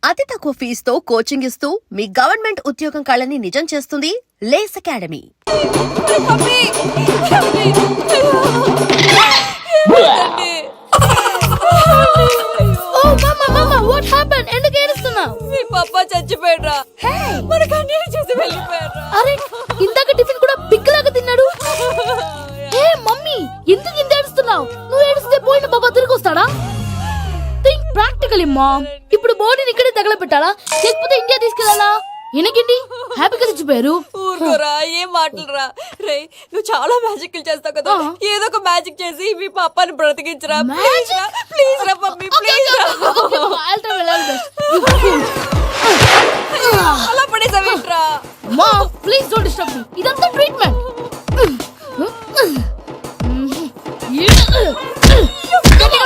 అతి తక్కువ ఫీజుతో కోచింగ్ ఇస్తూ మీ గవర్నమెంట్ ఉద్యోగం కళని నిజం చేస్తుంది లేస్ అకాడమీ. ఎందుకు ఏడుస్తున్నావు? మీ పప్ప చచ్చిపోయాడ్రా. మనకు అన్యాయం చేసి వెళ్ళిపోయాడ్రా. అరే ఇందాక టిఫిన్ కూడా పిక్కలాగా తిన్నాడు. ఏ మమ్మీ ఎందుకు ఇంత ఏడుస్తున్నావు? నువ్వు ఏడిస్తే పోయిన బాబా తిరిగి వస్తాడా? Think practically ma'am. ఇప్పుడు బాడీని ఇక్కడే తగలబెట్టాలా లేకపోతే ఇండియా తీసుకెళ్లాలా? ఎనకండి హ్యాపీగా తెచ్చిపోయారు. ఊరుకోరా, ఏం మాటలురా. రే నువ్వు చాలా మ్యాజిక్ చేస్తావు కదా, ఏదో ఒక మ్యాజిక్ చేసి మీ పాపాని బ్రతికించరా. ప్లీజ్ రా మమ్మీ, ప్లీజ్ రా. అలా పడేసావేంట్రా? Mom please don't disturb me. ఇదంతా ట్రీట్మెంట్.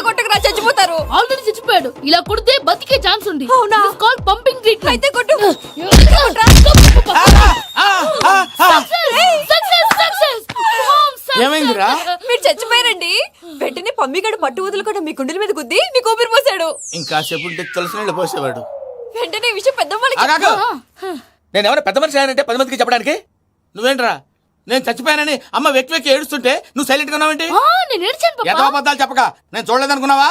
కొట్టకురా, చచ్చిపోతారు. ఆల్రెడీ చచ్చిపోయాడు. ఇలా కొడితే బతికే ఛాన్స్ ఉంది. అవునా? Call pumping treatment. అయితే కొట్టు. ఏమైందిరా? మీరు చచ్చిపోయారండి. వెంటనే పమ్మిగాడు పట్టు వదులుకుండా మీ గుండెల మీద గుద్ది మీకు ఊపిరి పోసాడు. ఇంకా చెప్పుంటే తెలిసిన నీళ్ళు పోసేవాడు. వెంటనే ఈ విషయం పెద్ద నేను ఎవరైనా పెద్ద మనిషి ఆయనంటే 10 మందికి చెప్పడానికి. నువ్వేంట్రా నేను చచ్చిపోయానని అమ్మ వెక్కి వెక్కి ఏడుస్తుంటే నువ్వు సైలెంట్ గా ఉన్నావేంటి? నేను ఏడ్చాను పాపా. ఏదో అబద్ధాలు చెప్పక నేను చూడలేదనుకున్నావా?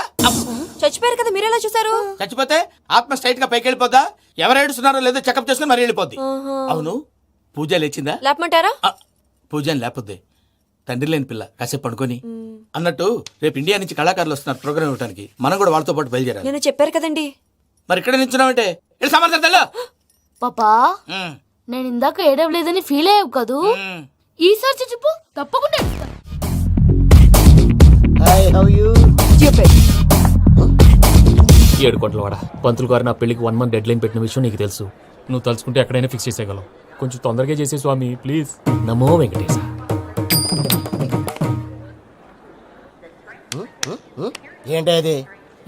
చచ్చిపోయారు కదా, మీరెలా చూసారు? చచ్చిపోతే ఆత్మ స్ట్రైట్ గా పైకి వెళ్ళిపోద్దా? ఎవరు ఏడుస్తున్నారో లేదో చెకప్ చేసుకుని మరి వెళ్ళిపోద్ది. అవును పూజ లేచిందా? లేపమంటారా? పూజ లేకపోద్ది. తండ్రి లేని పిల్ల కాసేపు పడుకొని అన్నట్టు రేపు ఇండియా నుంచి కళాకారులు వస్తున్నారు ప్రోగ్రామ్ ఇవ్వడానికి. మనం కూడా వాళ్ళతో పాటు బయలుదేరాలి. నేను చెప్పారు కదండి. మరి ఇక్కడ నిల్చున్నావంటే సమాధానం పాపా నేను ఇందాక ఏడవలేదని ఫీల్ అయ్యావు కదూ. ఈసారి చచ్చిపో తప్పకుండా. ఏడు కోట్ల వాడ పంతులు గారు నా పెళ్లికి 1 month డెడ్ లైన్ పెట్టిన విషయం నీకు తెలుసు. నువ్వు తలుచుకుంటే ఎక్కడైనా ఫిక్స్ చేసేయగలవు. కొంచెం తొందరగా చేసే స్వామి ప్లీజ్. నమో వెంకటేశ. ఏంటది?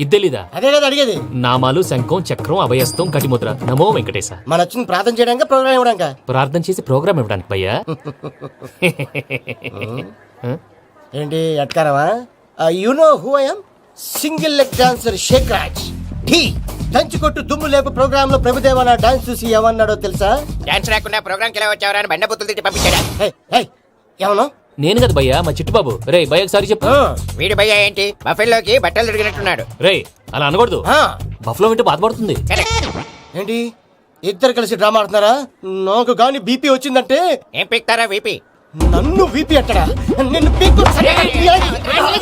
ఇద్దెలీదా? అదే కదా అడిగేది. నామాలు శంఖం చక్రం అభయస్తం కటిముద్ర. నమో వెంకటేశ. మన వచ్చింది ప్రార్థన చేయడానికి ప్రోగ్రామ్ ఇవ్వడానికి. ప్రార్థన చేసి ప్రోగ్రామ్ ఇవ్వడానికి భయ్యా. ఏంటి ఎట్కారమా? You know who I am? Single leg dancer Shaik Raj. ఢీ దంచి కొట్టు దుమ్ము లేపు ప్రోగ్రామ్ లో ప్రభుదేవ నా డాన్స్ చూసి ఏమన్నాడో తెలుసా? డాన్స్ రాకుండా ప్రోగ్రామ్ కి ఎలా వచ్చావరా అని బండ బుద్ధులు తిట్టి పంపించాడా? ఏమన్నా? నేను కదా భయ్యా మా చిట్టుబాబు. రే భయ్య ఒకసారి చెప్పు. వీడి భయ్య ఏంటి బఫెల్లోకి బట్టలు తిరిగినట్టున్నాడు. రే అలా అనకూడదు. బఫ్లో వింటే బాధపడుతుంది. ఏంటి ఇద్దరు కలిసి డ్రామా ఆడుతున్నారా? నాకు గాని బీపీ వచ్చిందంటే ఏం పీక్తారా వీపీ? నన్ను బీపీ అట్టడా? నిన్ను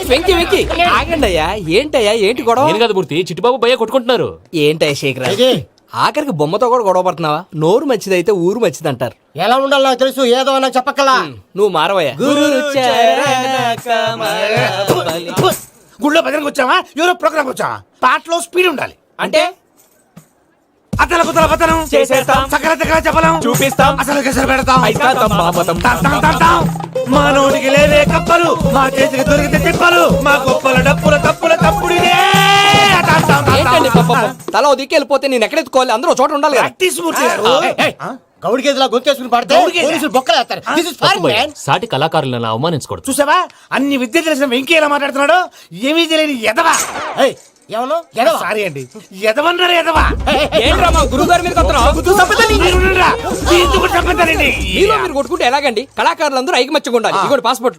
వెంకి వెంకి ఆగండి అయ్యా. ఏంటయ్యా ఏంటి గొడవ? నేను కదా మూర్తి చిట్టుబాబు భయ్య కొట్టుకుంటున్నారు. ఏంటయ్యా శేఖర్ ఆఖరికి బొమ్మతో కూడా గొడవ పడుతున్నావా? నోరు మంచిదైతే ఊరు మంచిది అంటారు. ఎలా ఉండాలి నాకు తెలుసు, ఏదో నాకు చెప్పక్కలా. నువ్వు మారవయ్యా. గుళ్ళో భజనకు వచ్చావా? ఎవరో ప్రోగ్రామ్ వచ్చావా? పాటలో స్పీడ్ ఉండాలి. అంటే అతల కుతల పతనం చేసేస్తాం, సకల దగ్గర చెప్పలం చూపిస్తాం, అసలు గసలు పెడతాం, ఐస్తాం మామతం. మా నోటికి లేవే కప్పలు, మా చేతికి దొరికితే తిప్పలు, మా గొప్పల డప్పుల తప్పుల తప్పుడిదే. ఏంటండి తల ఓ దిక్కు వెళ్ళిపోతే నేను ఎక్కడెత్తుకోవాలి? అందరూ చోట ఉండాలి కదా. గౌడి గేదెలా గొంతేసుకుని పడితే పోలీసులు బొక్కలు వేస్తారు. This is fun, man. సాటి కళాకారులను అవమానించకూడదు. చూసావా అన్ని విద్య తెలిసిన వెంకీ ఎలా మాట్లాడుతున్నాడు? ఏమీ తెలియని ఎదవా. ఏమన్నా సారీ అండి, ఎదవన్నారు ఎదవా. ఏంట్రా మా గురువు గారి మీద మీరు కొట్టుకుంటే ఎలాగండి? కళాకారులందరూ ఐకమత్యంగా ఉండాలి. ఇదిగోండి పాస్పోర్ట్.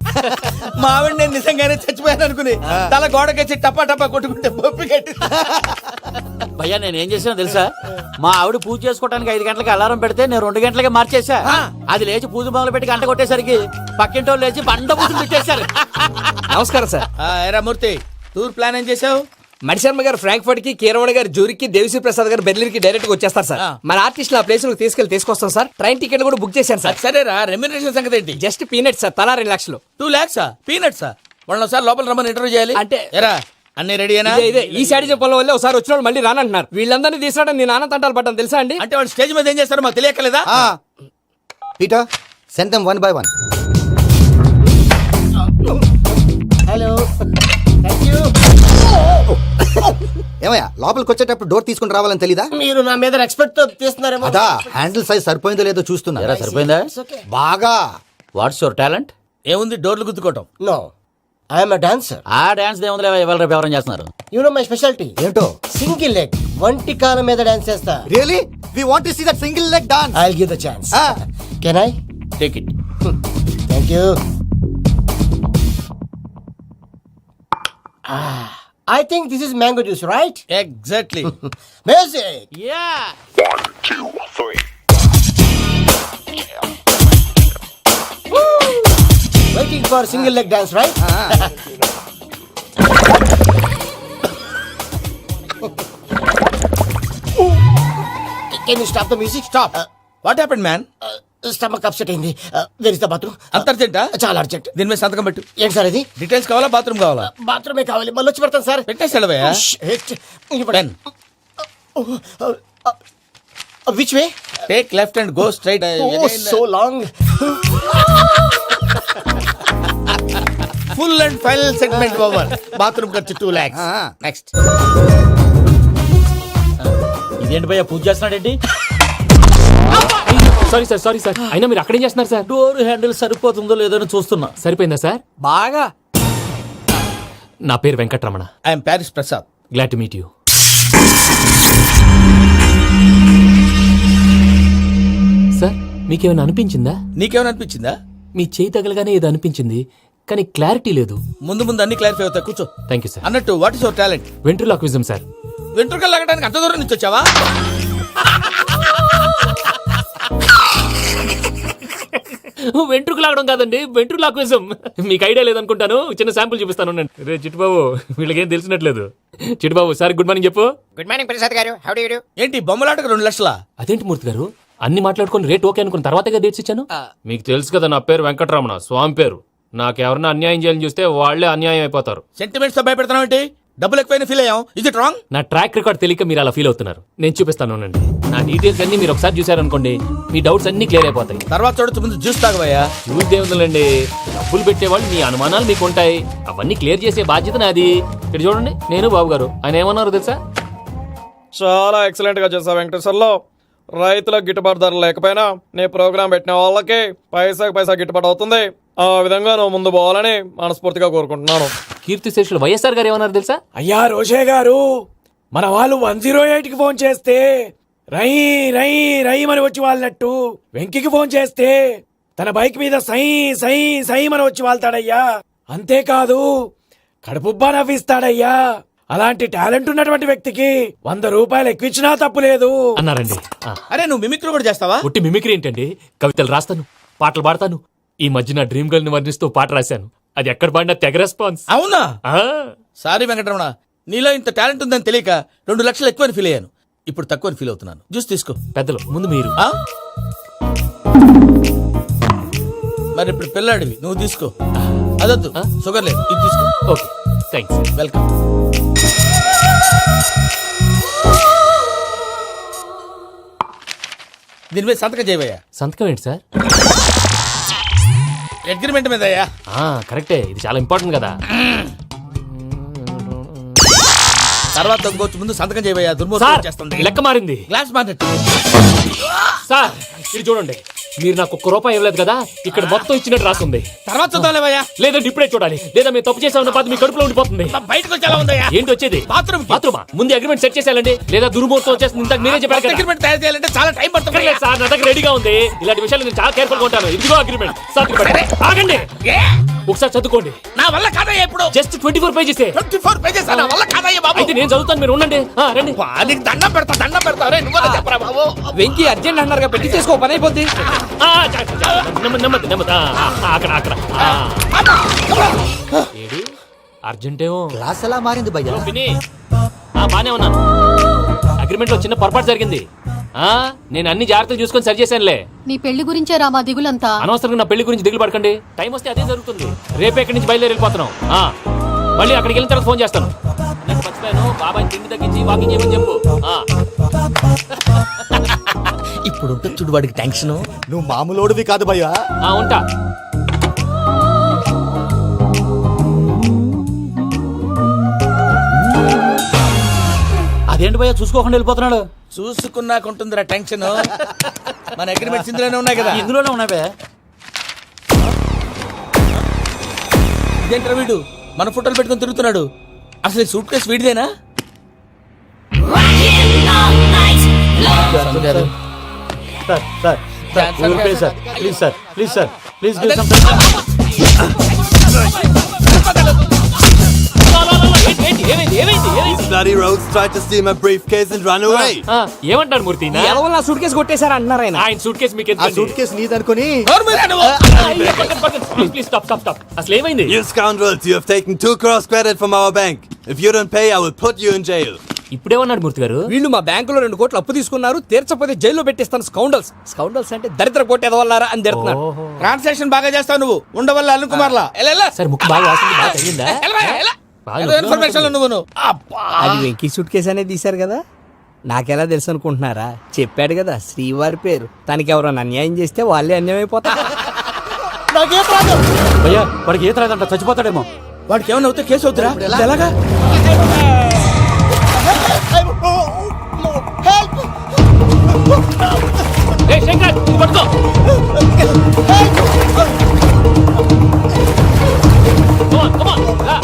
మా ఆవిడ నేను నిజంగానే చచ్చిపోయాను అనుకుని తల గోడకొచ్చి టపా టపా కొట్టుకుంటే బొప్పి కట్టి. భయ్యా నేను ఏం చేసినా తెలుసా? మా ఆవిడ పూజ చేసుకోవడానికి 5 గంటలకి అలారం పెడితే నేను 2 గంటలకే మార్చేసా. అది లేచి పూజ మొదలు పెట్టి గంట కొట్టేసరికి పక్కింటి వాళ్ళు లేచి బండ పూజలు పెట్టేశారు. నమస్కారం సార్. ఏరా మూర్తి టూర్ ప్లాన్ ఏం చేసావు? మణిశర్మ గారు ఫ్రాంక్ఫర్ట్ కి, కీరవాణి గారు జూరిక్, దేవిశ్రీ ప్రసాద్ గారు బెర్లిన్ కి డైరెక్ట్ గా వచ్చేస్తారు సార్. మన ఆర్టిస్ట్ ఆ ప్లేస్ తీసుకొస్తాం సార్. ట్రైన్ టికెట్ కూడా బుక్ చేశాను సార్. సరేరా రెమ్యూనరేషన్ సంగతి ఏంటి? జస్ట్ పీనట్స్ సార్, తలా 2 లక్షలు. 2 lakhs పీనట్సా? వాళ్ళని ఒకసారి లోపల రమ్మని ఇంటర్వ్యూ చేయాలి. అంటే ఎరా అన్ని రెడీనా? ఇదే ఈ సైడ్ చెప్పడం వల్ల ఒకసారి వచ్చిన మళ్ళీ రానంటున్నారు. వీళ్ళందరినీ తీసుకురావడం నేను ఆనంద తంటాలు పడ్డాను తెలుసా అండి. అంటే వాళ్ళు స్టేజ్ మీద ఏం చేస్తారో మాకు తెలియకలేదా? Peter send them 1 by 1. Hello ఏమయ్యా లోపలికి వచ్చేటప్పుడు డోర్ తీసుకుని రావాలని తెలీదా? మీరు నా మీద ఎక్స్పెక్ట్ తో తీస్తున్నారేమో. అదా హ్యాండిల్ సైజ్ సరిపోయిందో లేదో చూస్తున్నా. సరిపోయిందా? బాగా. What's your talent? ఏముంది డోర్లు గుద్దుకోవటం. No I'm a dancer. ఆ డాన్స్ దేవుందిలే ఇవాళ రేపు ఎవరైనా చేస్తున్నారు. యు నో మై స్పెషాలిటీ ఏంటో సింగిల్ లెగ్, వంటి కాలం మీద డాన్స్ చేస్తా. Really we want to see that single leg dance. I will give the chance. Can I? Take it. Thank you. I think this is mango juice, right? Exactly. Music. Yeah Waiting for single leg dance, right? Can you stop the music? Stop. What happened man? Stomach upset అయింది. Where is the bathroom? అంత అర్జెంటా? చాలా urgent. దీని మీద సంతకం పెట్టు. ఏంటి sir ఇది? Details కావాలా బాత్రూమ్ కావాలా? బాత్రూమే కావాలి, మళ్ళీ వచ్చి పెడతాను సార్. పెట్టేసాడవయ్యా. Pen which way? Take left and go straight. Oh, so long. Full and final segment over. Bathroom ఖర్చు 2 lakhs. నెక్స్ట్. ఇదేంటి భయ్యా పూజ చేస్తున్నాడేంటి? సారీ సార్ అయినా మీరు అక్కడేం చేస్తున్నారు సార్? డోర్ హ్యాండిల్ సరిపోతుందో లేదో అని చూస్తున్నా. సరిపోయిందా సార్? బాగా. నా పేరు Venkataramana. I'm Paris Prasad. Glad to meet you. Sir మీకేమైనా అనిపించిందా? నీకేమైనా అనిపించిందా? మీ చేయి తగలగానే ఏదో అనిపించింది, కానీ క్లారిటీ లేదు. ముందు ముందు అన్ని క్లారిఫై అవుతాయి. కూర్చో. Thank you sir. అన్నట్టు what is your talent? Ventriloquism sir. వెంట్రుకలు లాగడానికి అంత దూరం నుంచి వచ్చావా? వెంట్రుకు లాగడం కాదండి, వెంట్రులాక్విజం. మీకు ఐడియా లేదనుకుంటాను, చిన్న శాంపుల్ చూపిస్తాను. రే చిట్టుబాబు, వీళ్ళకేం తెలిసినట్లేదు. చిట్టుబాబు సార్ గుడ్ మార్నింగ్ చెప్పు. Good morning Prasad garu. How do you do? ఏంటి బొమ్మలాటకు 2 లక్షలా? అదేంటి మూర్తి గారు, అన్ని మాట్లాడుకుని రేట్ ఓకే అనుకున్న తర్వాతగా డేట్స్ ఇచ్చాను. మీకు తెలుసు కదా నా పేరు వెంకటరమణ, స్వామి పేరు. నాకెవరన్నా అన్యాయం చేయాలని చూస్తే వాళ్లే అన్యాయం అయిపోతారు. సెంటిమెంట్స్ తో భయపెడతావు ఏంటి? డబ్బులు ఎక్కువైనా ఫీల్ అయ్యాం. ఇది ఇట్ రాంగ్? నా ట్రాక్ రికార్డ్ తెలియక మీరు అలా ఫీల్ అవుతున్నారు. నేను చూపిస్తాను ఉండండి. నా డీటెయిల్స్ అన్ని మీరు ఒకసారి చూసారనుకోండి, మీ డౌట్స్ అన్ని క్లియర్ అయిపోతాయి. తర్వాత చూడొచ్చు, ముందు జ్యూస్ తాగవయ్యా. చూసి దేవుందండి, డబ్బులు పెట్టేవాళ్ళు మీ అనుమానాలు మీకు ఉంటాయి, అవన్నీ క్లియర్ చేసే బాధ్యత నాది. ఇక్కడ చూడండి, నేను బాబు గారు. ఆయన ఏమన్నారు తెలుసా? చాలా ఎక్సలెంట్ గా చేసావు వెంకటేశ్వర్లో. రైతులకు గిట్టుబాటు ధర లేకపోయినా నీ ప్రోగ్రాం పెట్టిన వాళ్ళకి పైసాకి పైసా గిట్టుబాటు అవుతుంది. ఆ విధంగా నువ్వు ముందు పోవాలని మనస్ఫూర్తిగా కోరుకుంటున్నాను. కీర్తి శేషులు వైఎస్ఆర్ గారు ఏమన్నారు తెలుసా? అయ్యా రోషే గారు, మన వాళ్ళు 108కి ఫోన్ చేస్తే రై రై రై అని వచ్చి వాళ్ళనట్టు, వెంకికి ఫోన్ చేస్తే తన బైక్ మీద సై సై సై అని వచ్చి వాళ్తాడయ్యా. అంతేకాదు కడుపుబ్బా నవ్విస్తాడయ్యా. అలాంటి టాలెంట్ ఉన్నటువంటి వ్యక్తికి 100 రూపాయలు ఎక్కువచ్చినా తప్పు లేదు అన్నారండి. అరే నువ్వు మిమిక్రీ కూడా చేస్తావా? పుట్టి మిమిక్రీ ఏంటండి, కవితలు రాస్తాను, పాటలు పాడతాను. ఈ మధ్య నా డ్రీమ్ గర్ల్ ని వర్ణిస్తూ పాట రాశాను, అది ఎక్కడ పాడినా తెగ రెస్పాన్స్. అవునా? ఆ, సారీ వెంకటరమణ, నీలో ఇంత టాలెంట్ ఉందని తెలియక 2 లక్షలు ఎక్కువని ఫీల్ అయ్యాను. ఇప్పుడు తక్కువని ఫీల్ అవుతున్నాను. జ్యూస్ తీసుకో. పెద్దలు ముందు మీరు. ఆ? మరి ఇప్పుడు పిల్లాడివి, నువ్వు తీసుకో. అదొద్దు, షుగర్ లేదు, ఇది తీసుకో. Okay thanks. వెల్కమ్. దీని మీద సంతకం చేయవయ్యా. సంతకం ఏంటి సార్? అగ్రిమెంట్ మీద అయ్యా. కరెక్టే, ఇది చాలా ఇంపార్టెంట్ కదా. తర్వాత ఇంకొచ్చి ముందు సంతకం చేయవయ్యా. సార్ దుర్మోహం చేస్తుంది. లెక్క మారింది. గ్లాస్ మారినట్టు. సార్ ఇది చూడండి, మీరు నాకు ₹1 ఇవ్వలేదు కదా, ఇక్కడ మొత్తం ఇచ్చినట్టు రాస్తుంది. తర్వాత చూద్దాంలేవయ్యా. లేదంటే ఇప్పుడే చూడాలి, లేదా మేము తప్పు చేసామన్న బాధ మీ కడుపులో ఉండిపోతుంది. బయటకు వచ్చి ఎలా ఉందయ్యా? ఏంటి వచ్చేది? బాత్రూమా? ముందు అగ్రిమెంట్ సెట్ చేసేయాలండి, లేదా దుర్మూర్తం వచ్చేస్తుంది. ఇంతకు మీరే చెప్పారు కదా. అగ్రిమెంట్ తయారు చేయాలంటే చాలా టైం పడుతుంది. లేదు సార్, నా దగ్గర రెడీగా ఉంది. ఇలాంటి విషయాలు నేను చాలా కేర్ఫుల్ గా ఉంటాను. ఇదిగో అగ్రిమెంట్. ఆగండి, ఒకసారి చదువుకోండి. నా వల్ల కాదయ్యా. ఇప్పుడు జస్ట్ 24 పేజెస్. 24 పేజెస్ నా వల్ల కాదయ్యా బాబు. అయితే నేను చదువుతాను, మీరు ఉండండి. రండి. నీకు దండం పెడతా. రే నువ్వు చెప్పరా బాబు. వెంకీ అర్జెంట్ అన్నారుగా, పెట్టి చేసుకో, పని అయిపోద్ది. నెమ్మది అక్కడ. ఏడి అర్జెంటేమో. క్లాస్ ఎలా మారింది భయ్యా? విని బానే ఉన్నాను. అగ్రిమెంట్ లో చిన్న పొరపాటు జరిగింది. నేను అన్ని జాగ్రత్తలు చూసుకొని సరి చేశానులే. నీ పెళ్లి గురించే రా మా దిగులంతా. అనవసరంగా నా పెళ్లి గురించి దిగులు పడకండి. టైం వస్తే అదే జరుగుతుంది. రేపే ఇక్కడి నుంచి బయలుదేరి వెళ్ళిపోతున్నాం. మళ్ళీ అక్కడికి వెళ్ళిన తర్వాత ఫోన్ చేస్తాను. నాకు మర్చిపోయాను, బాబాయ్ తిండి తగ్గించి వాకింగ్ చేయమని చెప్పు. ఇప్పుడు ఉంటుంది చూడు వాడికి టెన్షన్. నువ్వు మామూలోడివి కాదు భయ్యా. ఉంటా. అదేంటి భయ్యా చూసుకోకుండా వెళ్ళిపోతున్నాడు? చూసుకున్నాకుంటుందిరా టెన్షన్. మన అగ్రిమెంట్స్ ఇందులోనే ఉన్నాయి కదా. ఇందులోనే ఉన్నావే. ఇదేంట్రా వీడు మన ఫోటోలు పెట్టుకొని తిరుగుతున్నాడు. అసలు ఈ సూట్ కేసు వీడిదేనా? Please sir please sir please ఏమంటారు మూర్తి ఎవరు నా సూట్ కేసు కొట్టేశారా అంటున్నారు ఆయన. ఆయన సూట్ కేసు మీకు ఆ సూట్ కేసు నీదనుకుని ప్లీజ్ స్టాప్ స్టాప్ స్టాప్. అసలు ఏమైంది? You scoundrels, you have taken 2 crores credit from our bank. If you don't pay, I will put you in jail. ఇప్పుడేమన్నాడు మూర్తి గారు? వీళ్ళు మా బ్యాంకులో 2 కోట్లు అప్పు తీసుకున్నారు, తీర్చపోతే జైల్లో పెట్టిస్తాను. స్కౌండల్స్ స్కౌండల్స్ అంటే దరిద్ర కోట ఎదవల్లారా అని తిడుతున్నారు. ట్రాన్సాక్షన్ బాగా చేస్తావు నువ్వు, ఉండవల్ల అల్లు కుమార్లా. సరే ముక్కు బాగా వాసింది, బాగా తగ్గిందా? బాగా ఇన్ఫర్మేషన్ నువ్వు. అది వెంకీ సూట్ కేసు అనేది తీశారు కదా, నాకెలా తెలుసు అనుకుంటున్నారా? చెప్పాడు కదా శ్రీవారి పేరు. తనకి ఎవరైనా అన్యాయం చేస్తే వాళ్ళే అన్యాయం అయిపోతారు. నాకేం ప్రాబ్లం? భయ్యా వాడికి ఈత రాదంట, చచ్చిపోతాడేమో. వాడికి ఏమైనా అవుతే కేసు అవుతురా? ఎలాగా? ఏయ్, శంకర్, ఇది పట్టుకో. Come on, come on, రా.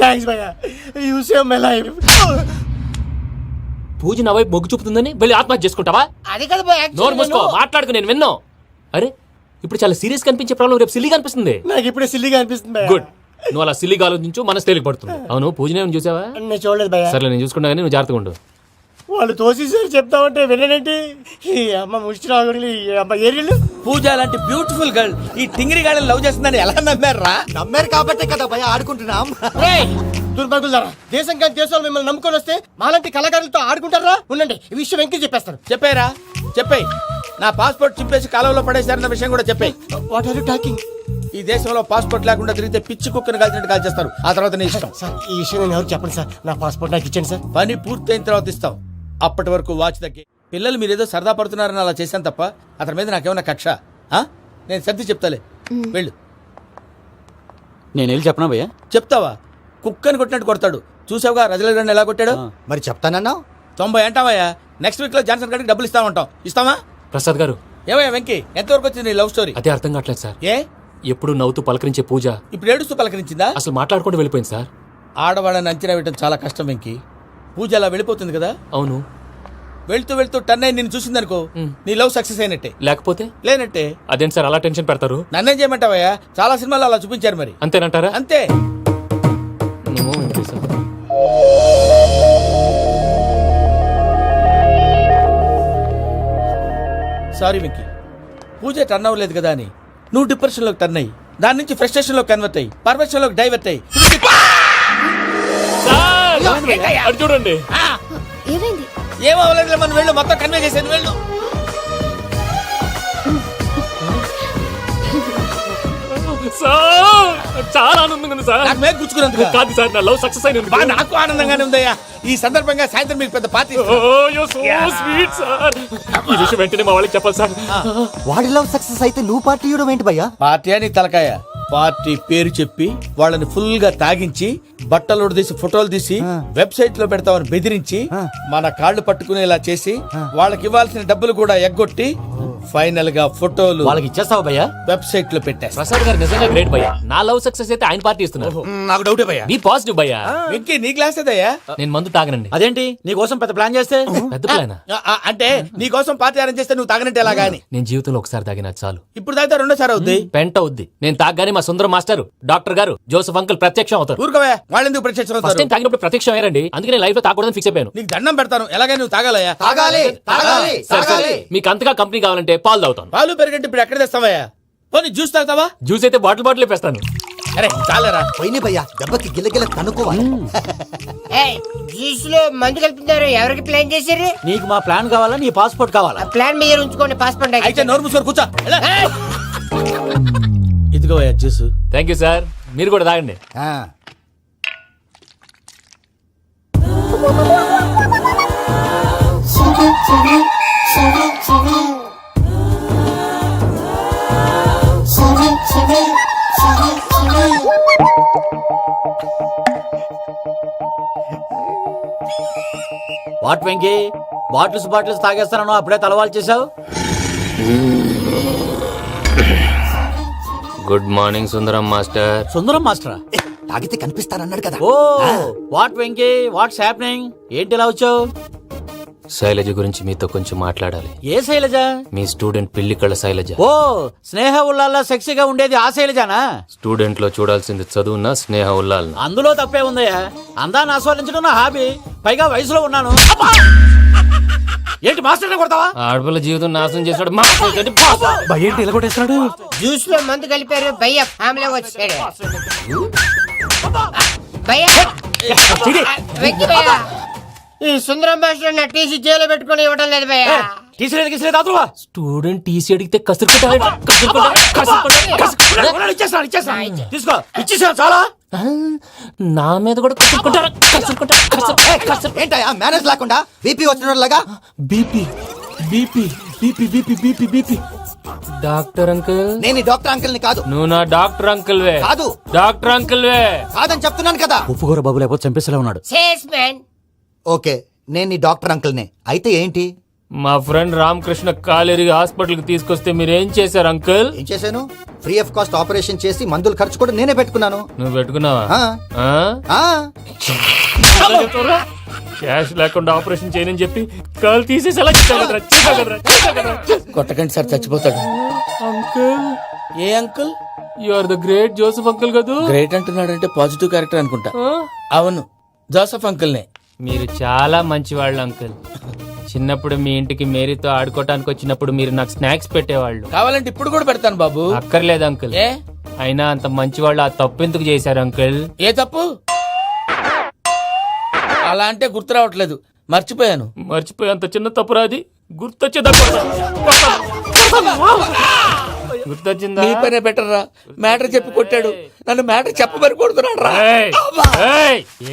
థ్యాంక్స్ భయ్యా, యూ సేవ్ మై లైఫ్. పూజ నా వైపు మొగ్గు చూపుతుందని వెళ్ళి ఆత్మహత్య చేసుకుంటావా? అది కదా భయ్యా, నోరు మూసుకో, మాట్లాడుకు, నేను విన్నాను. అరే ఇప్పుడు చాలా సీరియస్ కనిపించే ప్రాబ్లం రేపు సిల్లీగా అనిపిస్తుంది. నాకు ఇప్పుడే సిల్లిగా అనిపిస్తుంది భయ్యా. గుడ్, నువ్వు అలా సిల్లీగా ఆలోచించు, మనసు తేలిక పడుతుంది. అవును, పూజనే చూసావా? నేను చూడలేదు భయ్యా. సర్లే, నేను చూసుకున్నా కానీ నువ్వు జాగ్రత్తగా ఉండు. వాళ్ళు తోసేసారు చెప్తామంటే విననేంటి? ఈ అమ్మ ముష్టి ఈ అమ్మ ఏరియలు. పూజ లాంటి బ్యూటిఫుల్ గర్ల్ ఈ టింగిరి గాళ్ళని లవ్ చేస్తుందని ఎలా నమ్మారా? నమ్మారు కాబట్టే కదా భయ ఆడుకుంటున్నాం. దుర్భగులారా, దేశం కానీ దేశాలు మిమ్మల్ని నమ్ముకొని వస్తే మాలాంటి కళాకారులతో ఆడుకుంటారా? ఉండండి, ఈ విషయం వెంకీ చెప్పేస్తాను. చెప్పారా? చెప్పేయ్. నా పాస్పోర్ట్ చింపేసి కాలంలో పడేశారన్న విషయం కూడా చెప్పేయ్. What are you talking? ఈ దేశంలో పాస్పోర్ట్ లేకుండా తిరిగితే పిచ్చి కుక్కను కాల్చినట్టు కాల్చేస్తారు. ఆ తర్వాత నీ ఇష్టం. సార్, ఈ విషయం నేను ఎవరు చెప్పండి సార్. నా పాస్పోర్ట్ నాకు ఇచ్చేయండి సార్. పని పూర్తయిన తర్వాత ఇస్తాం. అప్పటి వరకు వాచ్ తగ్గి. పిల్లలు మీరేదో సరదా పడుతున్నారని అలా చేశాను తప్ప అతని మీద నాకేమన్నా కక్ష? నేను సర్ది చెప్తాలే, వెళ్ళు. నేను వెళ్ళి చెప్పనా భయ్యా? చెప్తావా? కుక్కని కొట్టినట్టు కొడతాడు. చూసావుగా రజల గండి ఎలా కొట్టాడు? మరి చెప్తానన్నావు. 90 అంటావయ్యా. నెక్స్ట్ వీక్ లో జాన్సన్ గారికి డబ్బులు ఇస్తామంటాం. ఇస్తావా? ప్రసాద్ గారు, ఏమయ్యా వెంకీ, ఎంతవరకు వచ్చింది నీ లవ్ స్టోరీ? అదే అర్థం కావట్లేదు సార్. ఏ ఎప్పుడు నవ్వుతూ పలకరించే పూజ ఇప్పుడు ఏడుస్తూ పలకరించిందా? అసలు మాట్లాడుకుంటూ వెళ్ళిపోయింది సార్. ఆడవాళ్ళని అంచనా వేయడం చాలా కష్టం వెంకీ. పూజ అలా వెళ్ళిపోతుంది కదా. అవును, వెళ్తూ వెళ్తూ టర్న్ అయి నిన్ను చూసిందనుకో, నీ లవ్ సక్సెస్ అయినట్టే. లేకపోతే లేనట్టే. అదేంటి సార్ అలా టెన్షన్ పెడతారు? నన్నేం చేయమంటావయ్యా? చాలా సినిమాలు అలా చూపించారు మరి. అంతేనంటారా? అంతే. నమో వెంకటేశ్వర. సారీ వెంకీ, పూజ టర్న్ అవ్వలేదు కదా అని నువ్వు డిప్రెషన్ లోకి టర్న్ అయ్యి దాని నుంచి ఫ్రస్ట్రేషన్ లో కన్వర్ట్ అయ్యి పర్వర్షన్ లోకి డైవర్ట్ అయ్యి. సార్, అటు చూడండి. ఏమైంది? ఏం అవ్వలేదు, మనం వెళ్ళు, మొత్తం కన్వే చేసేది వెళ్ళు. సార్, చాలా ఆనందంగా ఉంది సార్. నాకు మీద గుచ్చుకున్నందుకు కాదు సార్, నా లవ్ సక్సెస్ అయినందుకు. నాకు ఆనందంగానే ఉందయ్యా. ఈ సందర్భంగా సాయంత్రం మీకు పెద్ద పార్టీ. Sweet sir. ఈ విషయం వెంటనే మా వాళ్ళకి చెప్పాలి సార్. వాడి లవ్ సక్సెస్ అయితే నువ్వు పార్టీ ఇవ్వడం ఏంటి భయ్యా? పార్టీ అని తలకాయ. పార్టీ పేరు చెప్పి వాళ్ళని ఫుల్ గా తాగించి బట్టలు తీసి ఫోటోలు తీసి వెబ్సైట్ లో పెడతామని బెదిరించి మన కాళ్ళు పట్టుకునేలా చేసి వాళ్ళకి ఇవ్వాల్సిన డబ్బులు కూడా ఎగ్గొట్టి ఫైనల్ గా ఫోటోలు వాళ్ళకి ఇచ్చేస్తావా భయ్యా? వెబ్సైట్ లో పెట్టేస్తా. ప్రసాద్ గారు నిజంగా గ్రేట్ భయ్యా. నా లవ్ సక్సెస్ అయితే ఆయన పార్టీ ఇస్తున్నారు. నాకు డౌటే భయ్యా. బీ పాజిటివ్ భయ్యా. వెంకీ నీ గ్లాస్ ఏదయ్యా? నేను మందు తాగనండి. అదేంటి నీ కోసం పెద్ద ప్లాన్ చేస్తే? పెద్ద ప్లానా? అంటే నీ కోసం పార్టీ అరేంజ్ చేస్తే నువ్వు తాగనంటే ఎలాగా అని. నేను జీవితంలో ఒకసారి తాగినా చాలు. ఇప్పుడు తాగితే రెండోసారి అవుద్ది. పెంట అవుద్ది. నేను తాగగానే మా సుందరం మాస్టర్, డాక్టర్ గారు, జోసెఫ్ అంకుల్ ప్రత్యక్షం అవుతారు. ఊరుకోవా, వాళ్ళెందుకు ప్రత్యక్షం ఫస్ట్ అవుతారు? టైం తాగినప్పుడు ప్రత్యక్షం అయ్యారండి. అందుకే నేను లైఫ్ లో తాగకూడదని ఫిక్స్ అయిపోయాను. నీకు దండం పెడతాను, ఎలాగే నువ్వు తాగాలయ్యా. తాగాలి తాగాలి సరే సరే, తాగాలి. మీకు అంతగా కంపెనీ కావాలంటే పాలు తాగుతాను. పాలు పెరిగంటే ఇప్పుడు ఎక్కడ తెస్తావయ్యా? పోనీ జ్యూస్ తాగుతావా? జ్యూస్ అయితే బాటిల్ బాటిల్ వేస్తాను. అరే చాలరా. పోయిన భయ్యా, దెబ్బకి గిల్లగిల్ల తనుకోవాలి. జ్యూస్ లో మందు కలుపుతున్నారు, ఎవరికి ప్లాన్ చేశారు? నీకు మా ప్లాన్ కావాలా, నీ పాస్పోర్ట్ కావాలా? ప్లాన్ మీద ఉంచుకోండి, పాస్పోర్ట్ అయితే నోరు మూసుకొని కూర్చో. ఎలా? ఇదిగోయ్యా జ్యూస్. థ్యాంక్ యూ సార్, మీరు కూడా తాగండి. వాట్ వెంకీ, బాటిల్స్ తాగేస్తానో అప్పుడే తలవాలు చేసావు. Good morning Sundaram master. Sundaram మాస్టరా? తాగితే కనిపిస్తారన్నాడు కదా. Oh what Venky, what's happening? ఏంటి ఇలా వచ్చావు? శైలజ గురించి మీతో కొంచెం మాట్లాడాలి. ఏ శైలజ? మీ స్టూడెంట్ పిల్లి కళ్ళ శైలజ. ఓ స్నేహ ఉల్లాల్లో సెక్సీగా ఉండేది ఆ శైలజానా? స్టూడెంట్ లో చూడాల్సింది చదువున్న స్నేహ ఉల్లాల్. అందులో తప్పే ఉందయ్యా, అందాన్ని ఆస్వాదించడం నా హాబీ, పైగా వయసులో ఉన్నాను. అబ్బా! ఏంటి మాస్టర్ కొడతావా? ఆడపిల్ల జీవితం నాశనం చేశాడు. ఏంటి ఇలా కొట్టేస్తున్నాడు? జ్యూస్ లో మందు కలిపారు భయ్య ఫ్యామిలీ వచ్చాడు భయ్య వెక్కి భయ్య ఈ సుందరం మాస్టర్ నా టీసీ జైలు పెట్టుకొని ఇవ్వడం లేదు భయ్య. తీసిలేదు అదువా. స్టూడెంట్ టీసీ అడిగితే తీసుకో, ఇచ్చేసాను చాలా. నా మీద కూడా ఏంటయ్యా మేనేజ్ లేకుండా బీపీ వచ్చినలాగా? BP BP BP BP BP BP. Doctor uncle, నేను ఈ డాక్టర్ అంకుల్ ని కాదు. నువ్వు నా డాక్టర్ అంకుల్ వే. కాదు. డాక్టర్ అంకుల్ వే కాదని చెప్తున్నాను కదా. ఉప్పుకూర బాబు లేకపోతే చంపేసేలా ఉన్నాడు. Sales man. ఓకే, నేను ఈ డాక్టర్ అంకుల్ నే. అయితే ఏంటి? మా ఫ్రెండ్ రామకృష్ణ కాలేరికి హాస్పిటల్ కి తీసుకొస్తే మీరేం చేశారు అంకుల్? ఏం చేశాను? ఫ్రీ ఆఫ్ కాస్ట్ ఆపరేషన్ చేసి మందుల ఖర్చు కూడా నేనే పెట్టుకున్నాను. నువ్వు పెట్టుకున్నావా? ఆ. క్యాష్ లేకుండా ఆపరేషన్ చేయనని చెప్పి కాల్ తీసేసి అలా కొట్టకండి సార్, చచ్చిపోతాడు. అంకుల్, ఏ uncle? You are the great Joseph uncle కదూ? గ్రేట్ అంటున్నాడంటే పాజిటివ్ క్యారెక్టర్ అనుకుంటా. అవును, జోసఫ్ అంకుల్ నే. మీరు చాలా మంచివాళ్ళు అంకుల్. చిన్నప్పుడు మీ ఇంటికి మేరీతో ఆడుకోవటానికి వచ్చినప్పుడు మీరు నాకు స్నాక్స్ పెట్టేవాళ్ళు. కావాలంటే ఇప్పుడు కూడా పెడతాను బాబు. అక్కర్లేదు అంకుల్. ఏ? అయినా అంత మంచివాళ్ళు ఆ తప్పు ఎందుకు చేశారు అంకుల్? ఏ తప్పు? అలా అంటే గుర్తు రావట్లేదు, మర్చిపోయాను. మర్చిపోయేంత చిన్న తప్పురాది గుర్తొచ్చే గుర్తొచ్చిందా? మీ పనే బెటర్ రా. మ్యాటర్ చెప్పి కొట్టాడు, నన్ను మ్యాటర్ చెప్పమని కొడుతున్నాడు రా.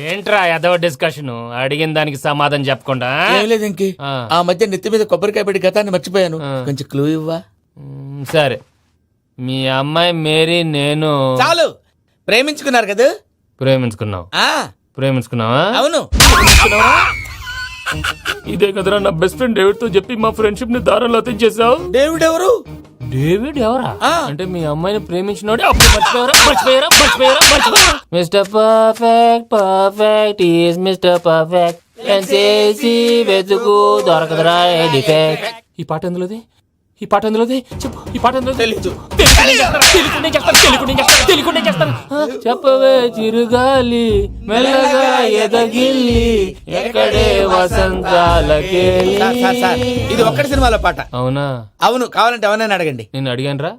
ఏంట్రా ఎదవ డిస్కషన్? అడిగిన దానికి సమాధానం చెప్పకుండా. ఏం లేదు ఇంకి, ఆ మధ్య నెత్తి మీద కొబ్బరికాయ పెట్టి గతాన్ని మర్చిపోయాను. కొంచెం క్లూ ఇవ్వా? సరే, మీ అమ్మాయి మేరీ నేను చాలు. ప్రేమించుకున్నారు కదా? ప్రేమించుకున్నావు. ప్రేమించుకున్నావా? అవును. ఇదే కదరా నా బెస్ట్ ఫ్రెండ్ డేవిడ్ తో చెప్పి మా ఫ్రెండ్షిప్ ని దారంలో అతించేసావు. డేవిడ్ ఎవరు? డేవిడ్ ఎవరా? అంటే మీ అమ్మాయిని ప్రేమించినోడే అప్పుడు మర్చిపోయారా? Mister perfect perfect is mister perfect చేసి వెతుకు దొరకదురా డిఫెక్ట్. ఈ పాట ఎందులోది? చెప్పు. ఈ పాట ఎందులో? తెలీదు. చెప్పవే చిరుగాలి మెల్లగా ఎదగిల్లి ఎక్కడే వసంతాలకే. ఇది ఒక్కటి సినిమాలో పాట. అవునా? అవును. కావాలంటే ఎవరైనా అడగండి. నేను అడిగాను.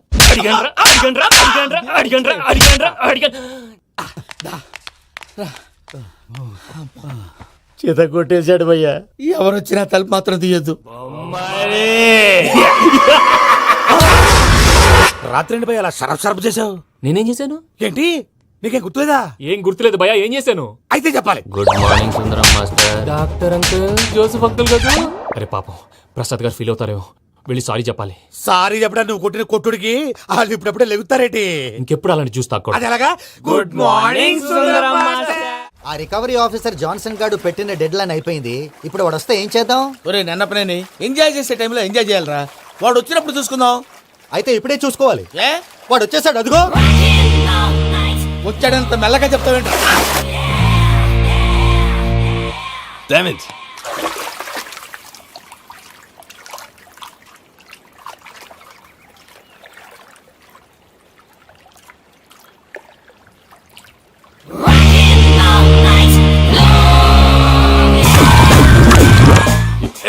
చేత కొట్టేశాడు భయ్యా. ఎవరొచ్చినా తలుపు మాత్రం తీయద్దు. రాత్రి భయ్య అలా షరఫ్ చేసావు. నేనేం చేశాను? ఏంటి నీకేం గుర్తులేదా? ఏం గుర్తులేదు భయ్యా. ఏం చేశాను? అయితే చెప్పాలి. Good morning Sundaram master. Doctor uncle, Joseph uncle కదా? అరే పాపం, ప్రసాద్ గారు ఫీల్ అవుతారేమో. వెళ్ళి సారీ చెప్పాలి. సారీ చెప్పడా? నువ్వు కొట్టిన కొట్టుడికి వాళ్ళు ఇప్పుడప్పుడే లెగుతారేటి? ఇంకెప్పుడు అలాంటి చూస్తా. అది ఎలాగా? Good morning Sundaram master. ఆ రికవరీ ఆఫీసర్ జాన్సన్ గారు పెట్టిన డెడ్ లైన్ అయిపోయింది. ఇప్పుడు వాడు వస్తే ఏం చేద్దాం? ఒరే నన్నపనేని, ఎంజాయ్ చేసే టైంలో ఎంజాయ్ చేయాలరా. వాడు వచ్చినప్పుడు చూసుకుందాం. అయితే ఇప్పుడే చూసుకోవాలి. ఏ? వాడు వచ్చేసాడు, అదిగో. వచ్చాడంత మెల్లగా చెప్తావేంట? Damn it.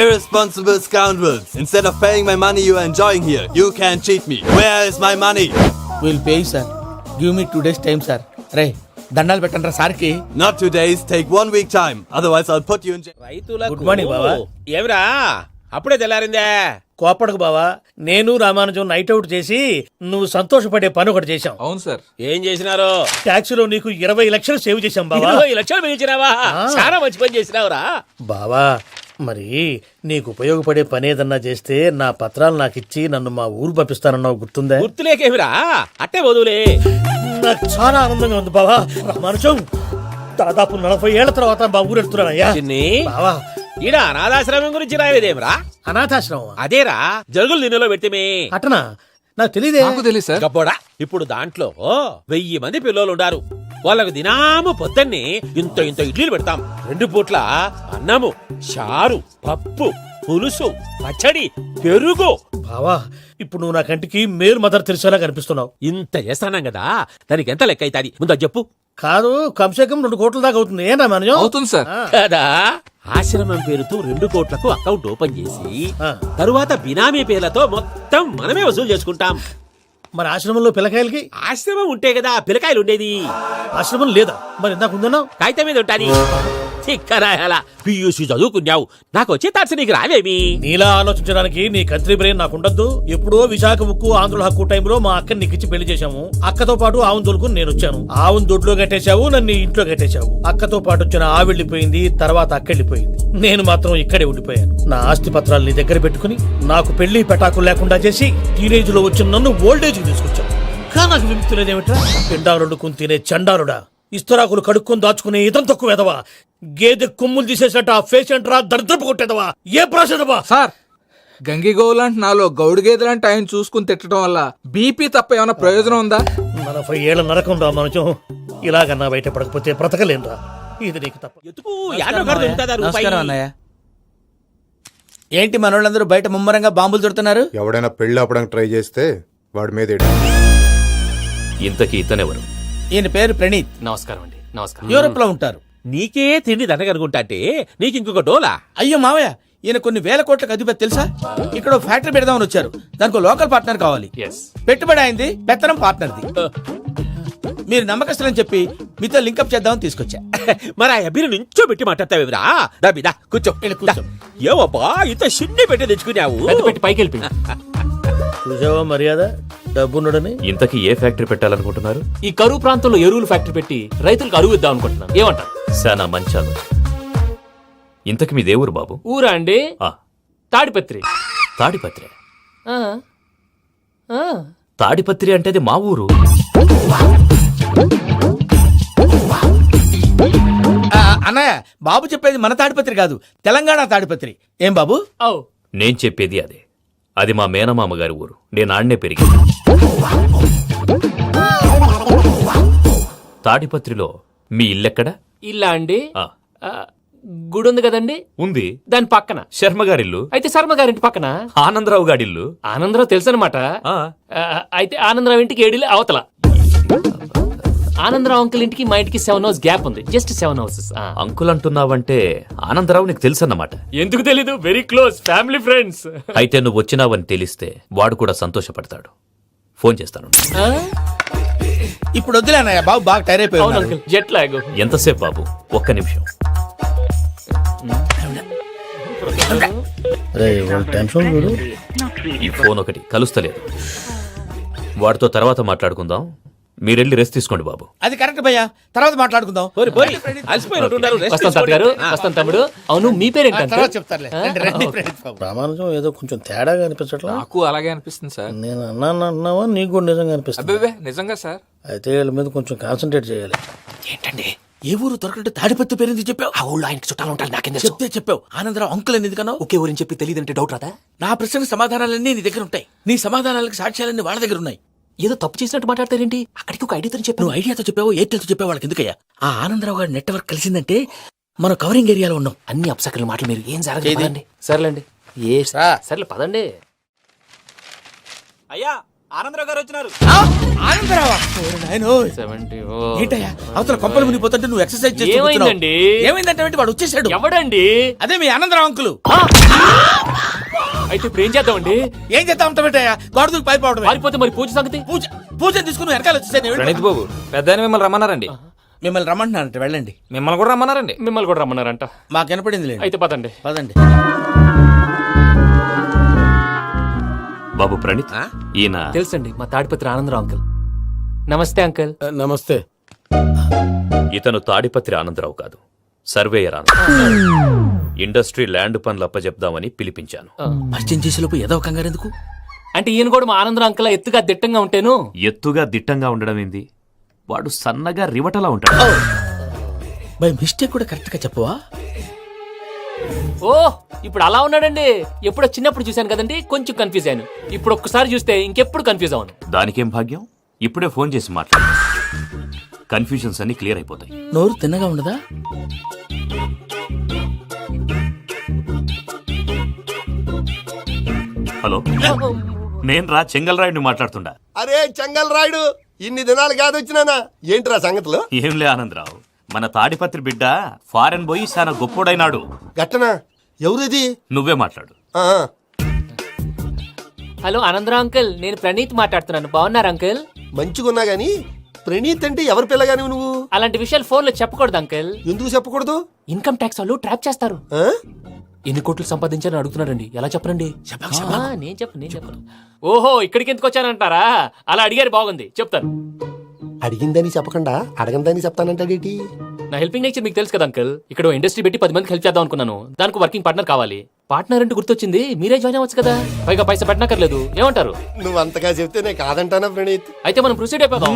Irresponsible scoundrels. Instead of paying my money you are enjoying here, you can't cheat me. Where is my money? Will pay sir. Give me 2 days time sir. రే దండాలు పెట్టండి రా సార్కి. Not 2 days, take 1 week time. Otherwise I'll put you in jail. Good morning బావా. ఏమిరా అప్పుడే తెల్లారిందే? కోపడకు బావా. నేను రామానుజం నైట్ అవుట్ చేసి నువ్వు సంతోషపడే పని ఒకటి చేశాం. అవును సార్. ఏం చేసినారు? ట్యాక్సీలో నీకు 20 లక్షలు సేవ్ చేశాం బావా. 20 లక్షలు మిగిల్చినావా? చాలా మంచి పని చేసినావురా బావా. మరి నీకు ఉపయోగపడే పని ఏదన్నా చేస్తే నా పత్రాలు నాకు ఇచ్చి నన్ను మా ఊరు పంపిస్తానన్నావు, గుర్తుందా? గుర్తులేకేమిరా, అట్టే వదులే. నాకు చాలా ఆనందంగా ఉంది బావా. రామానుజం, దాదాపు 40 ఏళ్ల తర్వాత మా ఊరు వెళ్తున్నానయ్యా. బావా, ఈడ అనాథాశ్రమం గురించి రాయలేదేమిరా? అనాథాశ్రమం? అదేరా, జరుగులు దీనిలో పెట్టిమే. అటనా? నాకు తెలియదే. తెలియదు సార్. గబ్బోడా ఇప్పుడు దాంట్లో 1000 మంది పిల్లలు ఉండారు. వాళ్ళకు దినాము పొద్దున్నే ఇంత ఇంత ఇడ్లీలు పెడతాం. 2 పూట్ల అన్నము, చారు, పప్పు, పులుసు, పచ్చడి, పెరుగు. బావా ఇప్పుడు నువ్వు నా కంటికి మేలు మదర్ తెలిసేలా కనిపిస్తున్నావు. ఇంత చేస్తానం కదా, దానికి ఎంత లెక్క అవుతుంది ముందు అది చెప్పు. కాదు కమ్సే కమ్ 2 కోట్ల దాకా అవుతుంది. ఏనా మనం అవుతుంది సార్. కదా ఆశ్రమం పేరుతో 2 కోట్లకు అకౌంట్ ఓపెన్ చేసి తరువాత బినామీ పేర్లతో మొత్తం మనమే వసూలు చేసుకుంటాం. మరి ఆశ్రమంలో పిల్లకాయలకి? ఆశ్రమం ఉంటే కదా పిల్లకాయలు ఉండేది. ఆశ్రమం లేదా? మరి ఇందాక ఉందన్నావు. కాగితం మీద ఉంటాది. చిక్కరాయాల పియూసీ చదువుకున్నావు, నాకు వచ్చే తాట్స్ నీకు రావేమి? నీలా ఆలోచించడానికి నీ కంత్రి బ్రెయిన్ నాకు ఉండద్దు. ఎప్పుడో విశాఖ ఉక్కు ఆంధ్రుల హక్కు టైంలో మా అక్కని నీకిచ్చి పెళ్లి చేశాము. అక్కతో పాటు ఆవును తోలుకుని నేను వచ్చాను. ఆవును దొడ్లో కట్టేశావు, నన్ను ఇంట్లో కట్టేశావు. అక్కతో పాటు వచ్చిన ఆవిళ్ళిపోయింది, తర్వాత అక్కెళ్ళిపోయింది. నేను మాత్రం ఇక్కడే ఉండిపోయాను. నా ఆస్తి పత్రాలు నీ దగ్గర పెట్టుకుని నాకు పెళ్లి పెటాకులు లేకుండా చేసి టీనేజ్ లో వచ్చిన నన్ను ఓల్డేజ్ తీసుకొచ్చావు. ఇంకా నాకు విముక్తి లేదేమిట్రా? పిండారుడుకుని తినే చండారుడా, ఇస్తరాకులు కడుక్కొని దాచుకునే ఇతం తక్కువ ఎదవా, గేదె కొమ్ములు తీసేసట ఆ పేషెంట్ రా దరిద్రపు కొట్టేదవా, ఏ ప్రాసెదవా? సార్ గంగిగోవులాంటి నాలో గౌడు గేదెలాంటి ఆయన చూసుకుని తిట్టడం వల్ల బీపీ తప్ప ఏమైనా ప్రయోజనం ఉందా? 40 ఏళ్ల నరకం రా మనచం. ఇలాగన్నా బయట పడకపోతే బ్రతకలేనురా. ఇది నీకు తప్ప. ఎందుకు యాడో కాడ దొరుకుతుందా రూపాయి? ఏంటి మనోళ్ళందరూ బయట ముమ్మరంగా బాంబులు దొరుకుతున్నారు? ఎవడైనా పెళ్లి ఆపడానికి ట్రై చేస్తే వాడి మీద ఇంతకీ ఇతనెవరు? ఈయన పేరు ప్రణీత్. నమస్కారం అండి. నమస్కారం. యూరోప్ లో ఉంటారు. నీకే తిండి దండగనుకుంటా అంటే నీకు ఇంకొక డోలా? అయ్యో మావయ్య, ఈయన కొన్ని వేల కోట్లకు అధిపతి తెలుసా? ఇక్కడ ఫ్యాక్టరీ పెడదామని వచ్చారు. దానికి లోకల్ పార్ట్నర్ కావాలి. పెట్టుబడి అయింది, పెత్తనం పార్ట్నర్ది. మీరు నమ్మకస్తులని చెప్పి మీతో లింకప్ చేద్దామని తీసుకొచ్చా. మరి ఆ అబ్బిని నుంచో పెట్టి మాట్లాడతావేమిరా? దా కూర్చో. ఏవబ్బా ఇంత సిన్ని పెట్టి తెచ్చుకున్నావు? పెట్టి పైకి వెళ్ళి చూసావా మర్యాద డబ్బున్నడని. ఇంతకీ ఏ ఫ్యాక్టరీ పెట్టాలనుకుంటున్నారు? ఈ కరువు ప్రాంతంలో ఎరువులు ఫ్యాక్టరీ పెట్టి రైతులకు అరువు ఇద్దాం అనుకుంటున్నాను. ఏమంటారు? శానా మంచాలు. ఇంతకి మీ దేవురు బాబు? ఊరా అండి? తాడిపత్రి. తాడిపత్రి? తాడిపత్రి అంటే అది మా ఊరు. అన్నయ్య బాబు చెప్పేది మన తాడిపత్రి కాదు, తెలంగాణ తాడిపత్రి. ఏం బాబు? నేను చెప్పేది అదే. అది మా మేనమామ గారి ఊరు. నేను ఆడనే పెరిగింది. తాడిపత్రిలో మీ ఇల్లెక్కడ? ఇల్లా అండి? గుడి ఉంది కదండి. ఉంది. దాని పక్కన శర్మ గారిల్లు. అయితే శర్మ గారింటి పక్కన ఆనందరావు గారిల్లు. ఆనందరావు తెలుసు అనమాట. అయితే ఆనందరావు ఇంటికి 7 అవతల. ఆనందరావు అంకుల్ ఇంటికి మా ఇంటికి 7 హౌస్ గ్యాప్ ఉంది. Just 7 houses. అంకుల్ అంటున్నావంటే ఆనందరావు నీకు తెలుసు అన్నమాట. ఎందుకు తెలీదు? Very close family friends. అయితే నువ్వు వచ్చినావని తెలిస్తే వాడు కూడా సంతోషపడతాడు. ఫోన్ చేస్తాను. ఇప్పుడు వద్దులే అన్నయ్య, బాబు బాగా టైర్ అయిపోయాడు. Jet lag. ఎంతసేపు బాబు? ఒక్క నిమిషం. ఈ ఫోన్ ఒకటి కలుస్తలేదు. వాడితో తర్వాత మాట్లాడుకుందాం. మీరెళ్ళి రెస్ట్ తీసుకోండి బాబు. అది కరెక్ట్ భయ్యా, తర్వాత మాట్లాడుకుందాం. వస్తాను తాత గారు. వస్తాను తమ్ముడు. అవును మీ పేరేంటంటే? చెప్తారులే. రామానుజం ఏదో కొంచెం తేడాగా అనిపించట్లా? నాకు అలాగే అనిపిస్తుంది సార్. నేను అన్నావా నీకు కూడా నిజంగా అనిపిస్తుంది? నిజంగా సార్. అయితే వీళ్ళ మీద కొంచెం కాన్సన్ట్రేట్ చేయాలి. ఏంటండి ఏ ఊరు దొరకట్టు తాడిపత్రి పేరు ఎందుకు చెప్పావు? ఆ ఊళ్ళో ఆయనకి చుట్టాలు ఉంటారు. నాకేం చెప్తే చెప్పావు. ఆనందరావు అంకుల్ అని ఎందుకన్నావు? ఒకే ఊరిని చెప్పి తెలియదంటే డౌట్ రాదా? నా ప్రశ్నకు సమాధానాలన్నీ నీ దగ్గర ఉంటాయి. నీ సమాధానాలకు సాక్ష్యాలన్నీ వాళ్ళ దగ్గర ఉన్నాయి. ఏదో తప్పు చేసినట్టు మాట్లాడతారేంటి? అక్కడికి ఒక ఐడియాతో చెప్పావు. నువ్వు ఐడియాతో చెప్పావు, ఎయిర్టెల్తో చెప్పావు, వాళ్ళకి ఎందుకయ్యా? ఆ ఆనందరావు గారి నెట్వర్క్ కలిసిందంటే మనం కవరింగ్ ఏరియాలో ఉన్నాం. అన్ని అప్సకల మాటలు మీరు ఏం జరగదండి. సర్లేండి. సర్లే పదండి. అయ్యా ఆనందరావు గారు వచ్చినారు. ఏంటయ్యా అవతల కొంపలు మునిగిపోతుంటే నువ్వు ఎక్సర్సైజ్ చేస్తూ ఏమైందండి? ఏమైందంటే వాడు వచ్చేసాడు. ఎవడండి? అదే మీ ఆనందరావు అంకులు. అయితే ఇప్పుడు ఏం చేద్దామండి? ఏం చేద్దాం ఉంటావేటయ్యా? గొడవకు పైపోవడం. పారిపోతే మరి పూజ సంగతి? పూజ తీసుకుని వెనకాల వచ్చేసాను. ప్రణీత్ బాబు పెద్ద మిమ్మల్ని రమ్మన్నారండి. మిమ్మల్ని రమ్మంటున్నారంట, వెళ్ళండి. మిమ్మల్ని కూడా రమ్మన్నారండి. మిమ్మల్ని కూడా రమ్మన్నారంట. మాకు వినపడింది. అయితే పదండి. పదండి. బాబు ప్రణీత్, ఈయన తెలుసండి మా తాడిపత్రి ఆనందరావు అంకుల్. నమస్తే అంకుల్. నమస్తే. ఇతను తాడిపత్రి ఆనందరావు కాదు, సర్వేయర్ ఆనందరావు. ఇండస్ట్రీ ల్యాండ్ పనులు అప్పచెప్దామని పిలిపించాను. పరిచయం చేసేలోపు ఏదో కంగారు ఎందుకు? అంటే ఈయన కూడా మా ఆనందరావు అంకుల్ ఎత్తుగా దిట్టంగా ఉంటాను. ఎత్తుగా దిట్టంగా ఉండడం ఏంది? వాడు సన్నగా రివటలా ఉంటాడు. బై మిస్టేక్ కూడా కరెక్ట్ గా చెప్పవా? ఓ ఇప్పుడు అలా ఉన్నాడండి. ఎప్పుడో చిన్నప్పుడు చూశాను కదండి, కొంచెం కన్ఫ్యూజ్ అయ్యాను. ఇప్పుడు ఒక్కసారి చూస్తే ఇంకెప్పుడు కన్ఫ్యూజ్ అవును. దానికేం భాగ్యం, ఇప్పుడే ఫోన్ చేసి మాట్లాడు. కన్ఫ్యూజన్స్ అన్ని క్లియర్ అయిపోతాయి. నోరు తిన్నగా ఉండదా? హలో, నేను రా చెంగల్రాయుడిని మాట్లాడుతుండా. అరే చెంగల్ రాయుడు, ఇన్ని దినాలు కాదు వచ్చినానా? ఏంట్రా సంగతులు? ఏంలే ఆనందరావు, మన తాడిపత్రి బిడ్డ ఫారెన్ పోయి చాలా గొప్పోడైనాడు. గట్టనా? ఎవరిది? నువ్వే మాట్లాడు. హలో ఆనందరావు అంకుల్, నేను ప్రణీత్ మాట్లాడుతున్నాను. బాగున్నారు అంకుల్? మంచిగున్నా గాని ప్రణీత్ అంటే ఎవరి పిల్లగాని నువ్వు? అలాంటి విషయాలు ఫోన్ లో చెప్పకూడదు అంకుల్. ఎందుకు చెప్పకూడదు? ఇన్కమ్ ట్యాక్స్ వాళ్ళు ట్రాప్ చేస్తారు. ఎన్ని కోట్లు సంపాదించాలని అడుగుతున్నాడండి. ఎలా చెప్పరండి? నేను చెప్పను. ఓహో, ఇక్కడికి ఎందుకు వచ్చానంటారా? అలా అడిగారు, బాగుంది, చెప్తాను. అడిగిందని చెప్పకుండా అడగందని చెప్తానంటాడేటి? నా హెల్పింగ్ నేచర్ మీకు తెలుసు కదా అంకుల్. ఇక్కడ ఇండస్ట్రీ పెట్టి 10 మందికి హెల్ప్ చేద్దాం అనుకున్నాను. దానికి వర్కింగ్ పార్ట్నర్ కావాలి. పార్ట్నర్ అంటే గుర్తొచ్చింది, మీరే జాయిన్ అవ్వచ్చు కదా. పైగా పైసా పెట్టనక్కర్లేదు. ఏమంటారు? నువ్వు అంతగా చెప్తేనే కాదంటానా ప్రణీత్? అయితే మనం ప్రొసీడ్ అయిపోదాం.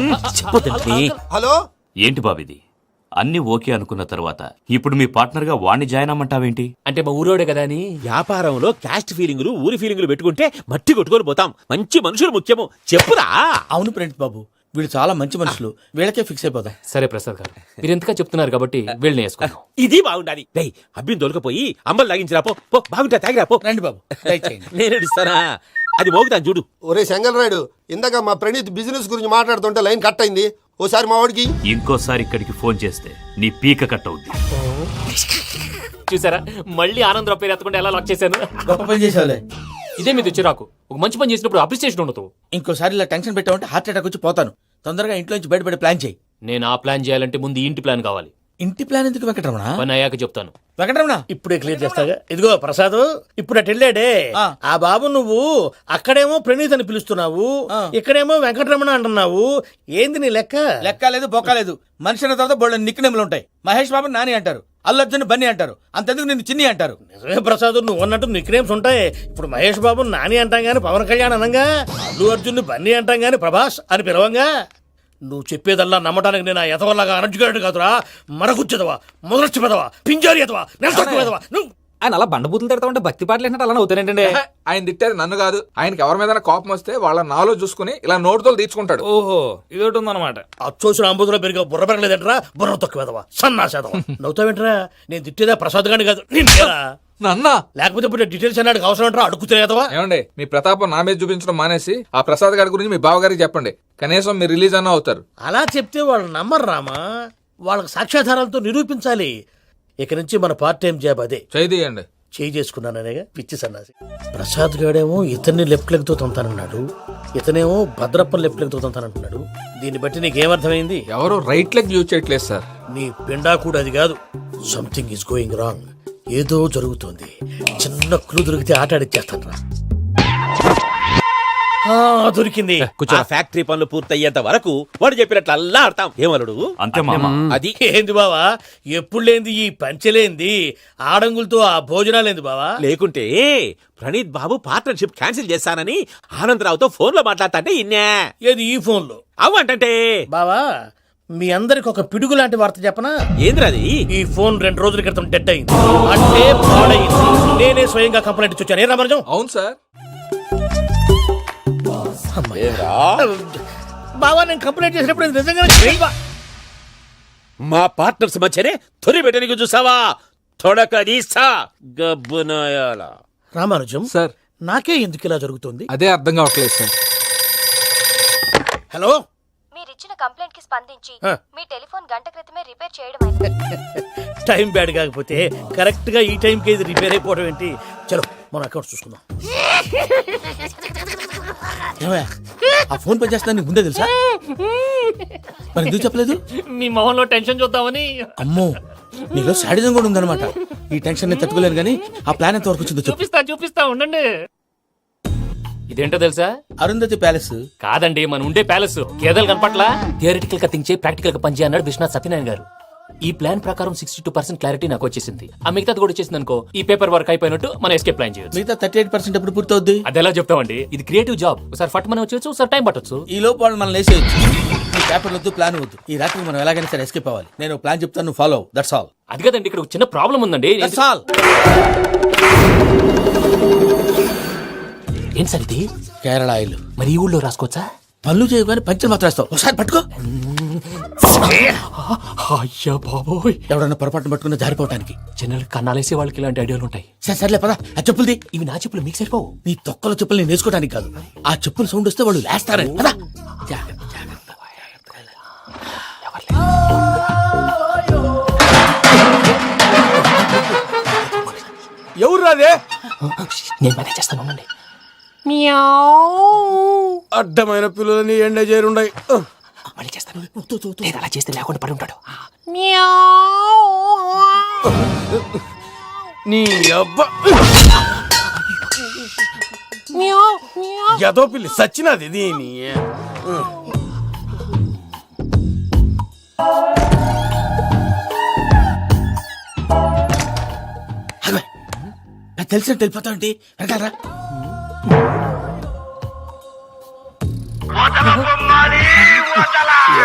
హలో, ఏంటి బాబిది? అన్ని ఓకే అనుకున్న తర్వాత ఇప్పుడు మీ పార్ట్నర్ గా వాణ్ణి జాయిన్ అమ్మంటావేంటి? అంటే మా ఊరోడే కదా అని. వ్యాపారంలో క్యాస్ట్ ఫీలింగులు, ఊరి ఫీలింగులు పెట్టుకుంటే మట్టి కొట్టుకొని పోతాం. మంచి మనుషులు ముఖ్యము. చెప్పురా. అవును ప్రణీత్ బాబు, వీళ్ళు చాలా మంచి మనుషులు, వీళ్ళకే ఫిక్స్ అయిపోదాం. సరే ప్రసాద్ గారు, మీరు ఎంతగా చెప్తున్నారు కాబట్టి వీళ్ళని వేసుకున్నాం. ఇది బాగుండాలి. డై అబ్బిని దొలకపోయి అమ్మలు లాగించిరా. పో బాగుంటా, తాగిరా పో. రండి బాబు, దయచేయండి. నేను ఇస్తానా? అది మోగుతాను చూడు. ఒరే చెంగల్ రాయుడు, ఇందాక మా ప్రణీత్ బిజినెస్ గురించి మాట్లాడుతుంటే లైన్ కట్ అయింది. ఓసారి మా వాడికి ఇంకోసారి ఇక్కడికి ఫోన్ చేస్తే నీ పీక కట్ అవుద్ది. చూసారా, మళ్ళీ ఆనందరావు పేరు ఎత్తకుండా ఎలా లాక్ చేశాను. గొప్ప పని చేసేవాళ్ళే. ఇదే మీద చిరాకు. ఒక మంచి పని చేసినప్పుడు అప్రిసియేషన్ ఉండదు. ఇంకోసారి ఇలా టెన్షన్ పెట్టామంటే హార్ట్ అటాక్ వచ్చి పోతాను. తొందరగా ఇంట్లో నుంచి బయటపడే ప్లాన్ చేయి. నేను ఆ ప్లాన్ చేయాలంటే ముందు ఈ ఇంటి ప్లాన్ కావాలి. ఇంటి ప్లాన్ ఎందుకు వెంకటరమణ? పని అయ్యాక చెప్తాను. వెంకటరమణ ఇప్పుడే క్లియర్ చేస్తాగా. ఇదిగో ప్రసాద్, ఇప్పుడు అటు వెళ్ళాడే ఆ బాబు, నువ్వు అక్కడేమో ప్రణీత్ అని పిలుస్తున్నావు, ఇక్కడేమో వెంకటరమణ అంటున్నావు. ఏంది నీ లెక్క? లెక్క లేదు, బొక్క లేదు. మనిషి అన్న తర్వాత బోళ్ళ నిక్నెములు ఉంటాయి. మహేష్ బాబు నాని అంటారు, అల్లు అర్జున్ బన్నీ అంటారు, అంతెందుకు నిన్ను చిన్ని అంటారు. నిజమే ప్రసాద్, నువ్వు అన్నట్టు నిక్నేమ్స్ ఉంటాయి. ఇప్పుడు మహేష్ బాబు నాని అంటాం గాని పవన్ కళ్యాణ్ అనంగా, అల్లు అర్జున్ బన్నీ అంటాం గాని ప్రభాస్ అని పిలవంగా. నువ్వు చెప్పేదల్లా నమ్మటానికి నేను ఎతవల్లాగా అనర్జుగాడు కాదురా. మరగుచ్చదవా, మొదలచ్చి పెదవా, పింజారి ఎదవా, నెలసొక్కుదవా. నువ్వు ఆయన అలా బండబూతులు తిడతా ఉంటే భక్తి పాటలు ఏంటంటే అలా అవుతానంటే. ఆయన తిట్టేది నన్ను కాదు, ఆయనకి ఎవరి మీద కోపం వస్తే వాళ్ళ నాలో చూసుకుని ఇలా నోటుతో తీర్చుకుంటాడు. ఓహో, ఇదొకటి ఉందన్నమాట. అచ్చోసిన అంబుధులో పెరిగా బుర్ర పెరగలేదంటరా, బుర్ర తొక్కువేదవా, సన్నాసేదవా. నవ్వుతావేంట్రా? నేను తిట్టేదా ప్రసాద్ గాని కాదు, నిన్నేరా. నన్న లేకపోతే ఇప్పుడు డీటెయిల్స్ అన్నాడు అవసరం అంటారా? అడుగుతాయేదవా. ఏమండి, మీ ప్రతాపం నా మీద చూపించడం మానేసి ఆ ప్రసాద్ గారి గురించి మీ బావగారికి చెప్పండి. కనీసం మీరు రిలీజ్ అన్న అవుతారు. అలా చెప్తే వాళ్ళు నమ్మరు రామా. వాళ్ళకి సాక్ష్యాధారాలతో నిరూపించాలి. ఇక నుంచి మన పార్ట్ టైం జాబ్ అదే. చేయండి. చేయి చేసుకున్నాననేగా పిచ్చి సన్నాసి. ప్రసాద్ గాడేమో ఇతన్ని లెఫ్ట్ లెగ్ తో తొంతానన్నాడు, ఇతనేమో భద్రప్పని లెఫ్ట్ లెగ్ తో తొంతానంటున్నాడు. దీన్ని బట్టి నీకేమర్థమైంది? ఎవరు రైట్ లెగ్ యూజ్ చేయట్లేదు సార్. నీ పిండా కూడా అది కాదు. Something is going wrong. ఏదో జరుగుతోంది. చిన్న క్లూ దొరికితే ఆట ఆడిచ్చేస్తాను రా. దొరికింది. కొంచెం ఫ్యాక్టరీ పనులు పూర్తయ్యేంత వరకు వాడు చెప్పినట్లు అల్లా ఆడతాం. ఏమలుడు? అంతే మామ. అది ఏంది బావా, ఎప్పుడు లేంది ఈ పంచలేంది, ఆడంగులతో ఆ భోజనాలేంది బావా? లేకుంటే ప్రణీత్ బాబు పార్ట్నర్షిప్ క్యాన్సిల్ చేస్తానని ఆనందరావుతో ఫోన్ లో మాట్లాడతాంటే ఇన్నే. ఏది ఈ ఫోన్ లో? అవ్వంటే బావా, మీ అందరికి ఒక పిడుగు లాంటి వార్త చెప్పనా? ఏంద్రది? ఈ ఫోన్ 2 రోజుల క్రితం డెడ్ అయింది, అంటే పాడైంది. నేనే స్వయంగా కంప్లైంట్ ఇచ్చి వచ్చాను. ఏ రామరాజం? అవును సార్. బావా, నేను కంప్లైంట్ చేసినప్పుడు ఇది నిజంగా మా పార్ట్నర్స్ మధ్యనే తొలి పెట్టడానికి చూసావా? తొడకదీస్తా గబ్బునాయాల. రామానుజం సార్, నాకే ఎందుకు ఇలా జరుగుతుంది? అదే అర్థం కావట్లేదు సార్. హలో, మీరిచ్చిన కంప్లైంట్ కి స్పందించి మీ టెలిఫోన్ గంట క్రితమే రిపేర్ చేయడం టైం బ్యాడ్ కాకపోతే కరెక్ట్ గా ఈ టైంకి ఇది రిపేర్ అయిపోవడం ఏంటి? చలో మన అకౌంట్ చూసుకుందాం. ఆ ఫోన్ పని చేస్తున్నా నీకు ముందే తెలుసా? మరి ఎందుకు చెప్పలేదు? మీ మొహంలో టెన్షన్ చూద్దామని. అమ్మో, నీలో శాడిజం కూడా ఉందన్నమాట. ఈ టెన్షన్ నేను తట్టుకోలేను కానీ ఆ ప్లాన్ ఎంత వరకు వచ్చిందో చూపిస్తా ఉండండి. ఇదేంటో తెలుసా? అరుంధతి ప్యాలెస్ కాదండి, మన ఉండే ప్యాలెస్. గేదెలు కనపట్లా? థియరిటికల్ గా థింక్ చేయి, ప్రాక్టికల్ గా పనిచేయ అన్నాడు విశ్వనాథ్ సత్యనారాయణ గారు. ఈ ప్లాన్ ప్రకారం 62% క్లారిటీ నాకు వచ్చేసింది. ఆ మిగతాది కూడా వచ్చేసింది అనుకో, ఈ పేపర్ వర్క్ అయిపోయినట్టు మనం ఎస్కేప్ ప్లాన్ చేయొచ్చు. మిగతా 38% ఎప్పుడు పూర్తవుద్ది? అది ఎలా చెప్తామండి? ఇది క్రియేటివ్ జాబ్. ఒకసారి ఫట్ మనం వచ్చేయచ్చు, ఒకసారి టైం పట్టొచ్చు. ఈ లోపు వాళ్ళు మనం లేసేయచ్చు. ఈ పేపర్ వద్దు, ప్లాన్ వద్దు. ఈ రాత్రి మనం ఎలాగైనా సరే ఎస్కేప్ అవ్వాలి. నేను ప్లాన్ చెప్తాను, నువ్వు ఫాలో. That's all. అది కదండి ఇక్కడ ఒక చిన్న ప్రాబ్లం ఉందండి. ఏం సార్ ఇది? కేరళ ఆయిల్. మరి ఈ ఊళ్ళో రాసుకోవచ్చా? పనులు చేయవు కానీ పంచర్ మాత్రం వేస్తావు. ఒకసారి పట్టుకో. అయ్యా బాబోయ్, ఎవడన్నా పొరపాటున పట్టుకున్న జారిపోవటానికి. జనరల్ కన్నాలేసే వాళ్ళకి ఇలాంటి ఐడియాలు ఉంటాయి. సర్లే పదా, ఆ చెప్పులది. ఇవి నా చెప్పులు మీకు సరిపోవు. నీ తొక్కల చెప్పులు నేను వేసుకోవడానికి కాదు, ఆ చెప్పులు సౌండ్ వస్తే వాళ్ళు లేస్తారని. పదా. ఎవరు రాదే? నేను మేనేజ్ చేస్తాను, ఉండండి. అడ్డమైన పిల్లలని ఎండ చేరుండయి. మళ్ళీ చేస్తాను. లేదు, అలా చేస్తే లేకుండా పడి ఉంటాడు. నీ అబ్బా ఎదో పిల్లి సచ్చినది దీని. తెలిసినట్టు వెళ్ళిపోతావంటి. వెనకాలరా.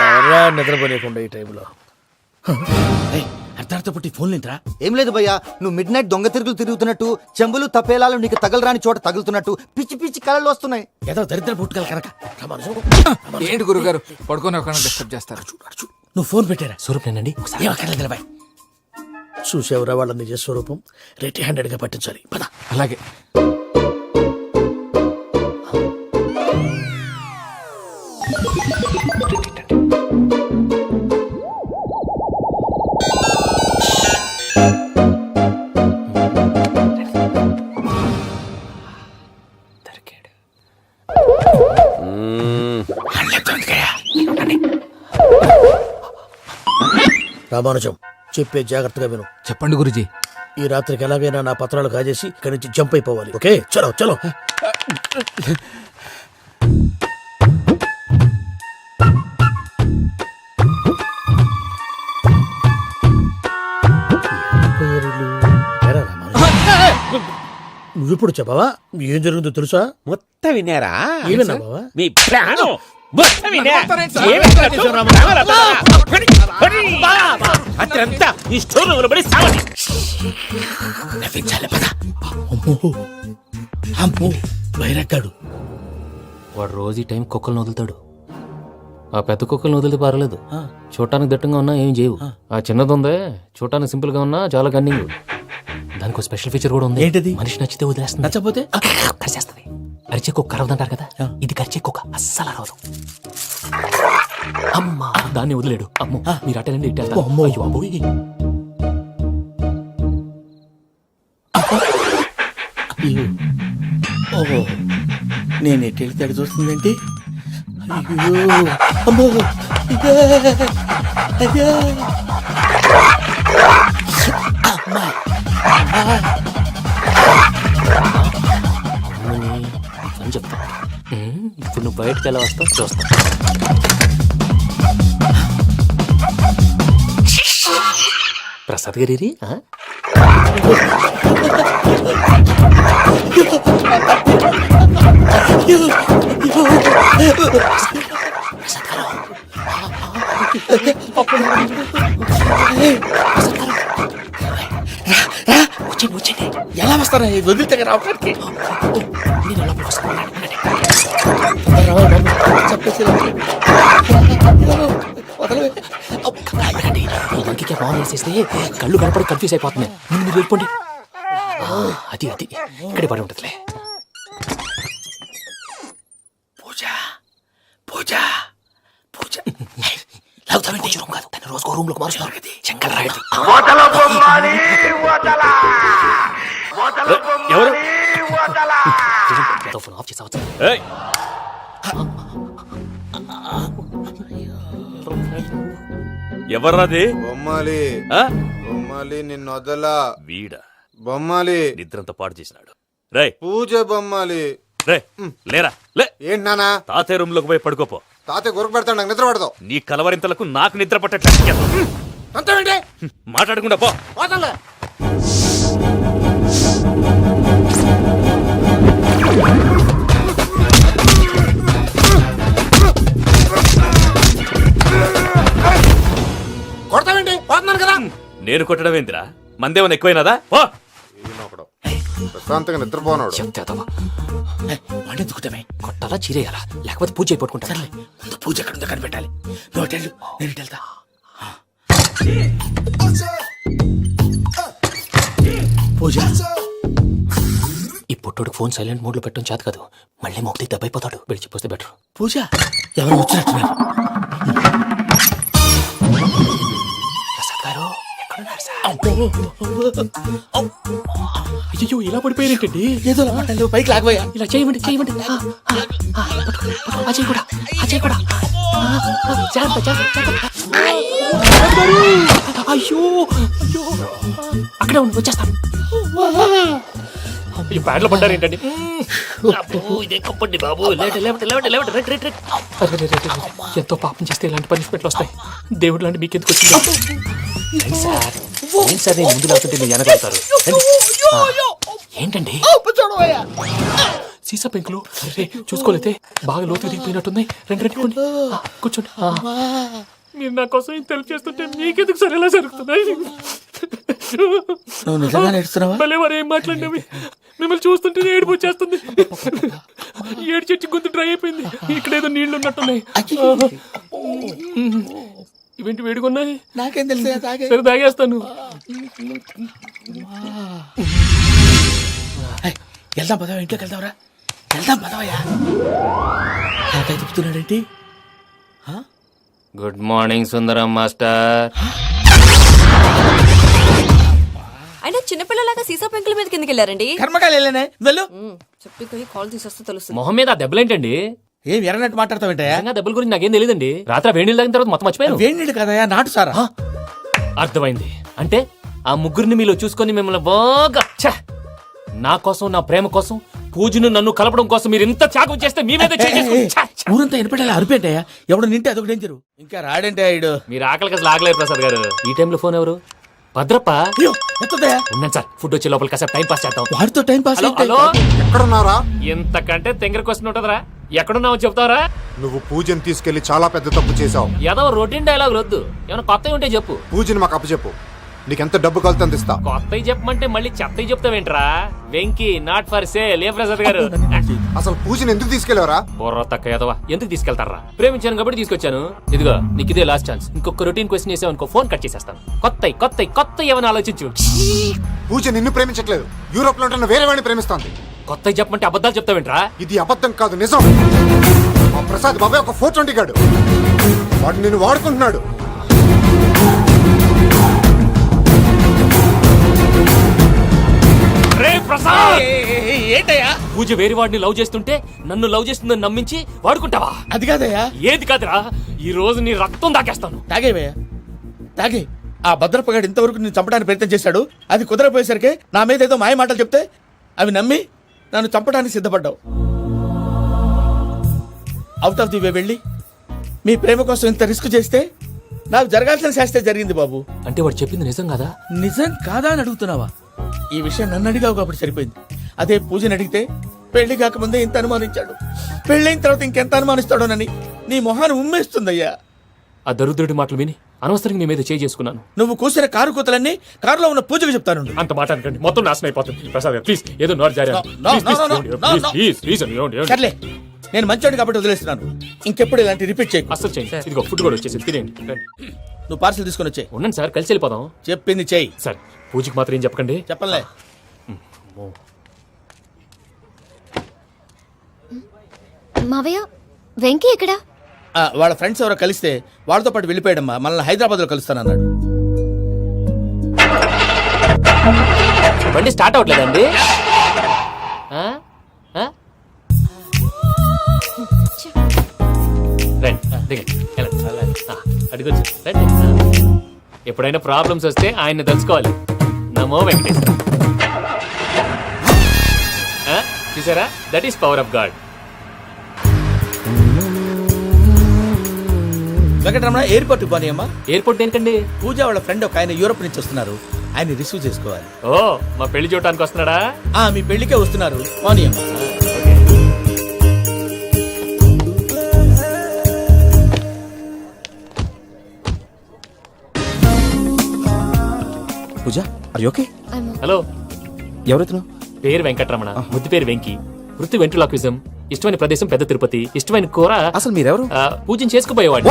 ఎవరా నిద్రపోలేకుండా ఈ టైంలో? అర్ధార్థ పుట్టి ఫోన్ లేంట్రా. ఏం లేదు భయ్యా, నువ్వు మిడ్ నైట్ దొంగ తిరుగులు తిరుగుతున్నట్టు, చెంబులు తపేలాలు నీకు తగలరాని చోట తగులుతున్నట్టు పిచ్చి పిచ్చి కళలు వస్తున్నాయి. ఏదో దరిద్ర పుట్టుకల కనుక. ఏంటి గురుగారు పడుకొని ఒక డిస్టర్బ్ చేస్తారు? నువ్వు ఫోన్ పెట్టారా? స్వరూపేనండి. ఏమక్కర్లేదు. చూసేవరా వాళ్ళ నిజ స్వరూపం. రెట్టి హ్యాండెడ్ గా పట్టించాలి. పద. అలాగే. రామానుజం, చెప్పే జాగ్రత్తగా విను. చెప్పండి గురుజీ. ఈ రాత్రికి ఎలాగైనా నా పత్రాలు కాజేసి ఇక్కడి నుంచి జంప్ అయిపోవాలి. ఓకే, చలో చలో. నువ్విప్పుడు చెప్పవా ఏం జరుగుతుందో తెలుసా? మొత్తం విన్నారా? ఏమన్నా బావా? మీ ప్రాణం మొత్తం అత్రంతా ఈ స్టోర్ రూమ్ లో పడి సావండి. నవ్వించాలి. పద. అమ్మో అమ్మో, వైరక్కాడు. వాడు రోజు ఈ టైం కుక్కలను వదులుతాడు. ఆ పెద్ద కుక్కలను వదిలితే పర్లేదు, చూడటానికి దట్టంగా ఉన్నా ఏం చేయవు. ఆ చిన్నది ఉందే, చూడటానికి సింపుల్ గా ఉన్నా చాలా గన్నింగ్. దానికి స్పెషల్ ఫీచర్ కూడా ఉంది. ఏంటిది? మనిషి నచ్చితే వదిలేస్తుంది, నచ్చపోతే కరిచేస్తుంది. అరిచే కుక్క అరవదంటారు కదా, ఇది కరిచే కుక్క అస్సలు అరవదు. అమ్మా, దాన్ని వదిలేడు. అమ్మో, మీరు అటెండి ఇట్టే. అమ్మో. అయ్యో అబ్బోయ్. ఓహో, నేను ఎటు వెళ్తే అటు చూస్తుందేంటి? అయ్యో అమ్మో, అయ్యో అమ్మా. అని చెప్తా. ఇప్పుడు నువ్వు బయటకు ఎలా వస్తావు చూస్తా. ప్రసాద్ గారి వచ్చండి. ఎలా వస్తారా? వదిలితే రావడానికి చెప్పేసి ఇంటికి ఫోన్ వేసేస్తే కళ్ళు కనపడి కన్ఫ్యూజ్ అయిపోతున్నాయి. మీరు వెళ్ళిపోండి. అది అది ఇక్కడే పడి ఉంటుందిలే. పూజ పూజ పూజ. రూమ్ కాదు, తన రోజుకో రూమ్ లోకి మారుస్తున్నారు. శంకర్ రాయుడు. ఎవరు? ఫోన్ ఆఫ్ చేసావచ్చు. ఎవర్రాది? బొమ్మాలి బొమ్మాలి నిన్ను వదలా. వీడా బొమ్మాలి నిద్రంతా పాడు చేసినాడు. రే పూజ బొమ్మాలి. రే లేరా లే. ఏంటి నానా? తాతయ్య రూమ్ లోకి పోయి పడుకోపో. తాతయ్య గురకు పెడతాడు, నాకు నిద్ర పడతావు. నీ కలవరింతలకు నాకు నిద్ర పట్టట్లేదు. అంతేంటి? మాట్లాడకుండా పో. పోతాలే. కొడతావేంటి? పోతున్నాను కదా. నేను కొట్టడం ఏందిరా? మందేమన్నా ఎక్కువైనదా? ఓ ప్రశాంతంగా నిద్రపోనాడు. వాడెందుకుతామే కొట్టాలా చీరేయాలా లేకపోతే పూజ అయిపోట్టుకుంటా. సరే ముందు పూజ ఎక్కడ ఉందో కనిపెట్టాలి. నువ్వు వెళ్ళు, నేను ఇటు వెళ్తా. పూజ ఈ పుట్టోడు ఫోన్ సైలెంట్ మోడ్ లో పెట్టడం చేత కాదు. మళ్ళీ మొక్కి దెబ్బైపోతాడు. విడిచిపోతే బెటర్. పూజ ఎవరు వచ్చినట్టున్నారు? ప్రసాద్ గారు ఎక్కడున్నారు సార్? అయ్యో ఇలా పడిపోయారేంటండి? ఏదో పైకి లాగబోయా. ఇలా చేయమండి చేయమండి. అజయ్ కూడా అజయ్ కూడా అయ్యో అయ్యో అక్కడే ఉండి వచ్చేస్తాను. ఈ బ్యాడ్లో పడ్డారు ఏంటండి? ఇదే కప్పండి బాబు. ఎంతో పాపం చేస్తే ఇలాంటి పనిష్మెంట్లు వస్తాయి. దేవుడు లాంటి మీకు ఎందుకు వచ్చింది సార్? ఏం సార్ నేను ముందు లేకుంటే మీరు వెనకాడతారు. ఏంటండి సీసా పెంకులు? అరే చూసుకోలేతే బాగా లోతు దిగిపోయినట్టున్నాయి. రెండు రెండు కూర్చోండి. మీరు నా కోసం ఇంత హెల్ప్ చేస్తుంటే మీకెందుకు సరే ఎలా జరుగుతున్నాయి? భలే మరి ఏం మాట్లాడినవి. మిమ్మల్ని చూస్తుంటే ఏడుపు వచ్చేస్తుంది. ఏడు చెట్టు గొంతు డ్రై అయిపోయింది. ఇక్కడ ఏదో నీళ్లు ఉన్నట్టున్నాయి. ఇవేంటి వేడుకున్నాయి? నాకేం తెలుసు. సరే తాగేస్తాను. వెళ్దాం పదవా, ఇంట్లోకి వెళ్దాంరా. వెళ్దాం పదవయ్యా. నాకై చెప్తున్నాడేంటి? Good morning Sundaram master. అయినా చిన్నపిల్లలాగా సీసా పెంకుల మీద కిందకి వెళ్ళారండి. కర్మకాయలు వెళ్ళానే వెళ్ళు. చెప్పి కాల్ తీసేస్తే తెలుస్తుంది. మొహం మీద ఆ దెబ్బలేంటండి? ఏం ఎర్రనట్టు మాట్లాడతావేంటయా? దెబ్బల గురించి నాకేం తెలియదండి. రాత్రి వేడి నీళ్ళు తాగిన తర్వాత మొత్తం మర్చిపోయాను. వేడి నీళ్ళు కదయా, నాటు సారా. అర్థమైంది. అంటే ఆ ముగ్గురిని మీలో చూసుకొని మిమ్మల్ని బాగా నా కోసం నా ప్రేమ కోసం పూజను నన్ను కలపడం కోసం మీరు ఇంత త్యాగం చేస్తే మీ మీద ఊరంతా వినపడేలా అరిపేంటయా? ఎవడు నింటే అదొక డేంజరు. ఇంకా రాడంటే ఆయుడు. మీరు ఆకలికి అసలు ఆగలేరు ప్రసాద్ గారు. ఈ టైంలో ఫోన్ ఎవరు? భద్రప్ప. ఉన్నాను సార్. ఫుడ్ వచ్చే లోపల కాసేపు టైం పాస్ చేద్దాం. వాడితో టైం పాస్. హలో ఎక్కడున్నారా? ఎంతకంటే తెంగర క్వశ్చన్ ఉంటుందిరా. ఎక్కడున్నావో చెప్తావరా? నువ్వు పూజని తీసుకెళ్లి చాలా పెద్ద తప్పు చేశావు. ఏదో రొటీన్ డైలాగ్ వద్దు. ఏమైనా కొత్తవి ఉంటే చెప్పు. పూజని మాకు అప్పచెప్పు. నీకెంత డబ్బు కలితే అందిస్తా. కొత్తవి చెప్పమంటే మళ్ళీ చెత్తవి చెప్తావేంట్రా? Venky not for sale. ఏ ప్రసాద్ గారు అసలు పూజని ఎందుకు తీసుకెళ్లేవరా? బొర్ర తక్క ఏదవా. ఎందుకు తీసుకెళ్తారా? ప్రేమించాను కాబట్టి తీసుకొచ్చాను. ఇదిగో నీకు ఇదే లాస్ట్ ఛాన్స్. ఇంకొక రొటీన్ క్వశ్చన్ చేసావు అనుకో ఫోన్ కట్ చేసేస్తాను. కొత్త ఏమైనా ఆలోచించు. పూజ నిన్ను ప్రేమించట్లేదు. యూరోప్ లో ఉంటున్న వేరే వాడిని ప్రేమిస్తాంది. కొత్తవి చెప్పమంటే అబద్ధాలు చెప్తావేంట్రా? ఇది అబద్ధం కాదు, నిజం. మా ప్రసాద్ బాబాయ్ ఒక 420 గాడు. వాడు నిన్ను వాడుకుంటున్నాడు. ఏంటయ్యా? పూజ వేరే వాడిని లవ్ చేస్తుంటే నన్ను లవ్ చేస్తుందని నమ్మించి వాడుకుంటావా? అది కాదయ్యా. ఏది కాదురా? ఈ రోజు నీ రక్తం దాకేస్తాను. తాగేవయ్యా తాగే. ఆ భద్రపగాడు ఇంతవరకు నేను చంపడానికి ప్రయత్నం చేశాడు. అది కుదరపోయేసరికి నా మీద ఏదో మాయ మాటలు చెప్తే అవి నమ్మి నన్ను చంపడానికి సిద్ధపడ్డావు. అవుట్ ఆఫ్ ది వే వెళ్ళి మీ ప్రేమ కోసం ఇంత రిస్క్ చేస్తే నాకు జరగాల్సిన శాస్త్రే జరిగింది బాబు. అంటే వాడు చెప్పింది నిజం కాదా? నిజం కాదా అని అడుగుతున్నావా? ఈ విషయం నన్ను అడిగావు కాబట్టి సరిపోయింది. అదే పూజని అడిగితే పెళ్లి కాకముందే ఇంత అనుమానించాడు, పెళ్ళైన తర్వాత ఇంకెంత అనుమానిస్తాడోనని నీ మొహాన్ని ఉమ్మేస్తుందయ్యా. ఆ దరిద్రుడి మాటలు విని అనవసరంగా నీ మీద చేసుకున్నాను. నువ్వు కూసిన కారు కూతలన్నీ కారులో ఉన్న పూజకు చెప్తాను. అంత మాట అనకండి, మొత్తం నాశనం అయిపోతుంది. ప్రసాద్ గారు ప్లీజ్ ఏదో నోరు జారీ. సర్లే, నేను మంచోడు కాబట్టి వదిలేస్తున్నాను. ఇంకెప్పుడు ఇలాంటి రిపీట్ చేయకు. అసలు చేయండి. ఇదిగో ఫుడ్ కూడా వచ్చేసి తినేయండి. నువ్వు పార్సల్ తీసుకొని వచ్చాయి. ఉన్నాను సార్, కలిసి వెళ్ళిపోదాం. చెప్పింది చెయ్యి. సార్ పూజకి మాత్రం ఏం చెప్పకండి. చెప్పలే. మావయ్య వెంకీ ఎక్కడా? వాళ్ళ ఫ్రెండ్స్ ఎవరో కలిస్తే వాళ్ళతో పాటు వెళ్ళిపోయాడమ్మా. మనల్ని హైదరాబాద్ లో కలుస్తానన్నాడు. బండి స్టార్ట్ అవ్వట్లేదండి. ఎప్పుడైనా ప్రాబ్లమ్స్ వస్తే ఆయన్ని తెలుసుకోవాలి. నమో వెంకటేశ్వర. చూసారా? That is power of God. Venkataramana airport పోనీ అమ్మా. ఎయిర్పోర్ట్ ఏంటండి? పూజ వాళ్ళ ఫ్రెండ్ ఒక ఆయన యూరోప్ నుంచి వస్తున్నారు. ఆయన రిసీవ్ చేసుకోవాలి. ఓ, మా పెళ్లి చూడటానికి వస్తున్నాడా? మీ పెళ్లికే వస్తున్నారు. పోనీ అమ్మా. పూజ ఆర్ యు ఓకే? హలో, ఎవరెత్తును? పేరు వెంకటరమణ, ముద్దు పేరు వెంకి, వృత్తి వెంట్రులాక్విజం, ఇష్టమైన ప్రదేశం పెద్ద తిరుపతి, ఇష్టమైన కూర. అసలు మీరెవరు? పూజను చేసుకుపోయేవాడు.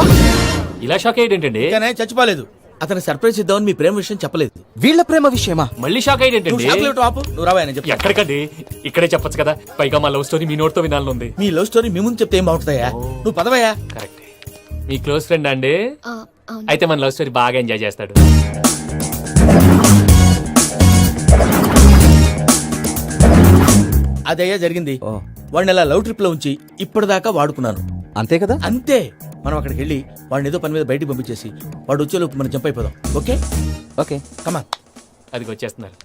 ఇలా షాక్ అయ్యేటండి? చచ్చిపోలేదు. అతను సర్ప్రైజ్ ఇద్దామని మీ ప్రేమ విషయం చెప్పలేదు. వీళ్ళ ప్రేమ విషయమా? మళ్ళీ షాక్ అయ్యేటండి? నువ్వు రావాయని చెప్పి ఎక్కడికండి? ఇక్కడే చెప్పొచ్చు కదా. పైగా మా లవ్ స్టోరీ మీ నోటితో వినాలని ఉంది. మీ లవ్ స్టోరీ మీ ముందు చెప్తే ఏం బాగుంటుందయ్యా? నువ్వు పదవయ్యా. కరెక్ట్. మీ క్లోజ్ ఫ్రెండ్ అండి? అయితే మన లవ్ స్టోరీ బాగా ఎంజాయ్ చేస్తాడు. అదయ్యా జరిగింది. వాడిని అలా లవ్ ట్రిప్ లో ఉంచి ఇప్పటిదాకా వాడుకున్నాను. అంతే కదా? అంతే. మనం అక్కడికి వెళ్ళి వాడిని ఏదో పని మీద బయటికి పంపించేసి వాడు వచ్చేలోపు మనం జంప్ అయిపోదాం. ఓకే ఓకే కమా. అది వచ్చేస్తున్నారు.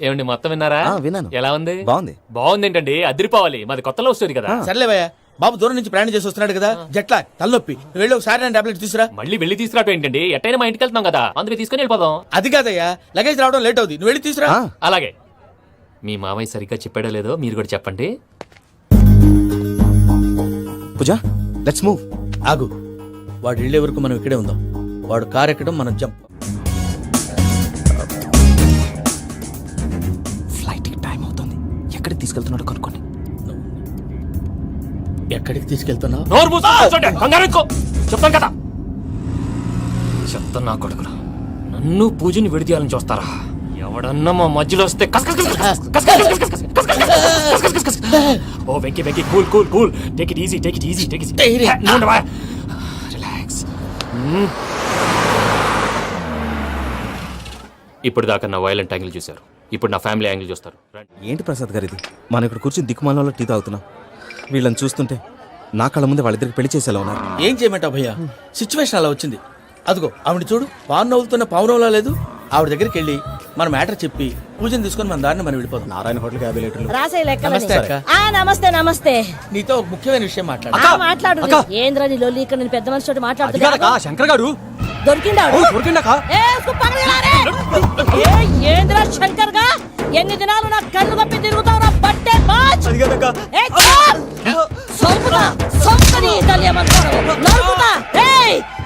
ఏమండి మొత్తం విన్నారా? విన్నాను. ఎలా ఉంది? బాగుంది. బాగుంది ఏంటండి? అదిరిపోవాలి. మాది కొత్త లవ్ స్టోరీ కదా. సర్లేవయ్యా, బాబు దూరం నుంచి ప్రయాణం చేసి వస్తున్నాడు కదా, జట్లా తలనొప్పి. నువ్వు వెళ్ళి ఒకసారి టాబ్లెట్ తీసురా. మళ్ళీ వెళ్ళి తీసుకురావటం ఏంటండి? ఎట్టైనా మా ఇంటికి వెళ్తున్నాం కదా, అందుకే తీసుకుని వెళ్ళిపోదాం. అది కాదయ్యా, లగేజ్ రావడం లేట్ అవుతుంది. నువ్వు వెళ్ళి తీసురా. అలాగే. మీ మామయ్య సరిగ్గా చెప్పాడో లేదో మీరు కూడా చెప్పండి. పూజ లెట్స్ మూవ్. ఆగు, వాడు వెళ్ళే వరకు మనం ఇక్కడే ఉందాం. వాడు కార్ ఎక్కడం, మనం జంప్. ఫ్లైట్ కి టైం అవుతుంది. ఎక్కడికి తీసుకెళ్తున్నాడో కనుక్కోండి. ఎక్కడికి తీసుకెళ్తున్నావు? నోరు మూసుకొని కూర్చోండి. కంగారు ఎక్కువ. చెప్తాను కదా. చెప్తాను నా కొడుకులు. నన్ను పూజని విడిదీయాలని చూస్తారా? ఎవడన్నా మా మధ్యలో వస్తే ఓ Venky Venky, cool cool cool, take it easy, take it easy, take it easy. Relax. ఇప్పుడు దాకా నా వైలెంట్ యాంగిల్ చూశారు, ఇప్పుడు నా ఫ్యామిలీ యాంగిల్ చూస్తారు. ఏంటి ప్రసాద్ గారు ఇది? మనం ఇక్కడ కూర్చొని దిక్కుమాలలో టీ తాగుతున్నాం. వీళ్ళని చూస్తుంటే నా కళ్ళ ముందే వాళ్ళిద్దరికి పెళ్లి చేసేలా ఉన్నారు. ఏం చేయమంటావు భయ్యా? సిచ్యువేషన్ అలా వచ్చింది. అదిగో ఆవిడ చూడు, పావు నవ్వుతున్న పావునవ్వులా లేదు. ఆవిడ దగ్గరికి వెళ్ళి మన మ్యాటర్ చెప్పి పూజను తీసుకొని మన దారిని మనం వెళ్ళిపోతాం. నారాయణ హోటల్ 50 లీటర్లు. నమస్తే అక్క. నమస్తే నమస్తే. నీతో ఒక ముఖ్యమైన విషయం మాట్లాడాలి. మాట్లాడు. ఏంద్రా నీ లొల్లి? ఇక్కడ నేను పెద్ద మనిషి మాట్లాడుతున్నా. శంకర్ గారు దొరికిందాడు. ఏంద్రా శంకర్ గా? ఎన్ని దినాలు నా కళ్ళు కప్పి తిరుగుతావు నా బట్టే బాచ్.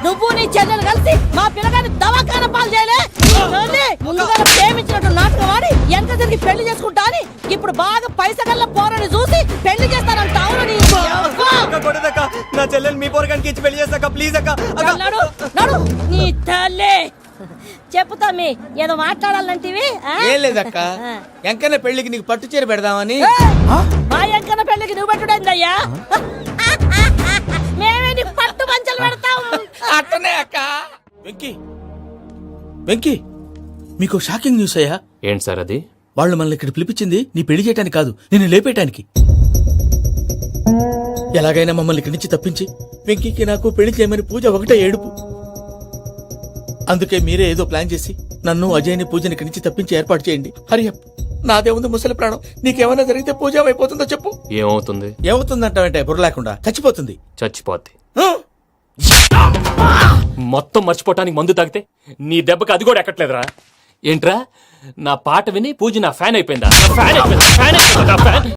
నువ్వు నీ చెల్లెలు కలిసి మా పిల్లగాని దవాఖాన పాలు చేయలే. ముందుగా ప్రేమించినట్టు నాటకం ఆడి ఎంత తిరిగి పెళ్లి చేసుకుంటా అని ఇప్పుడు బాగా పైసగల్ల పోరని చూసి పెళ్లి చేస్తానంట. అవును నా చెల్లెలు మీ పోరగానికి ఇచ్చి పెళ్లి చేస్తాక ప్లీజ్ అక్క. నడు నీ తల్లి. చెప్పుతా మీ ఏదో మాట్లాడాలంటివి. ఏం లేదక్క, ఎంకన్న పెళ్లికి నీకు పట్టు చీర పెడదామని. మా ఎంకన్న పెళ్లికి నువ్వు పెట్టుడైందయ్యా? మేమే నీకు పట్టు పంచలు పెడతాం. అట్టనే అక్క. వెంకీ వెంకీ, మీకు షాకింగ్ న్యూస్ అయ్యా. ఏంటి సార్ అది? వాళ్ళు మనల్ని ఇక్కడ పిలిపించింది నీ పెళ్లి చేయడానికి కాదు, నిన్ను లేపేయటానికి. ఎలాగైనా మమ్మల్ని ఇక్కడి నుంచి తప్పించి వెంకీకి నాకు పెళ్లి చేయమని పూజ ఒకటే ఏడుపు. అందుకే మీరే ఏదో ప్లాన్ చేసి నన్ను అజయ్ని పూజని ఇక్కడి నుంచి తప్పించి ఏర్పాటు చేయండి. హరియప్. నాదే ఉంది ముసలి ప్రాణం. నీకేమైనా జరిగితే పూజ అయిపోతుందో చెప్పు. ఏమవుతుంది? ఏమవుతుందంటావంటే బుర్ర లేకుండా చచ్చిపోతుంది. చచ్చిపోద్ది. మొత్తం మర్చిపోవటానికి మందు తాగితే నీ దెబ్బకి అది కూడా ఎక్కట్లేదురా. ఏంట్రా, నా పాట విని పూజ నా ఫ్యాన్ అయిపోయిందా? ఫ్యాన్ అయిపోయిందా?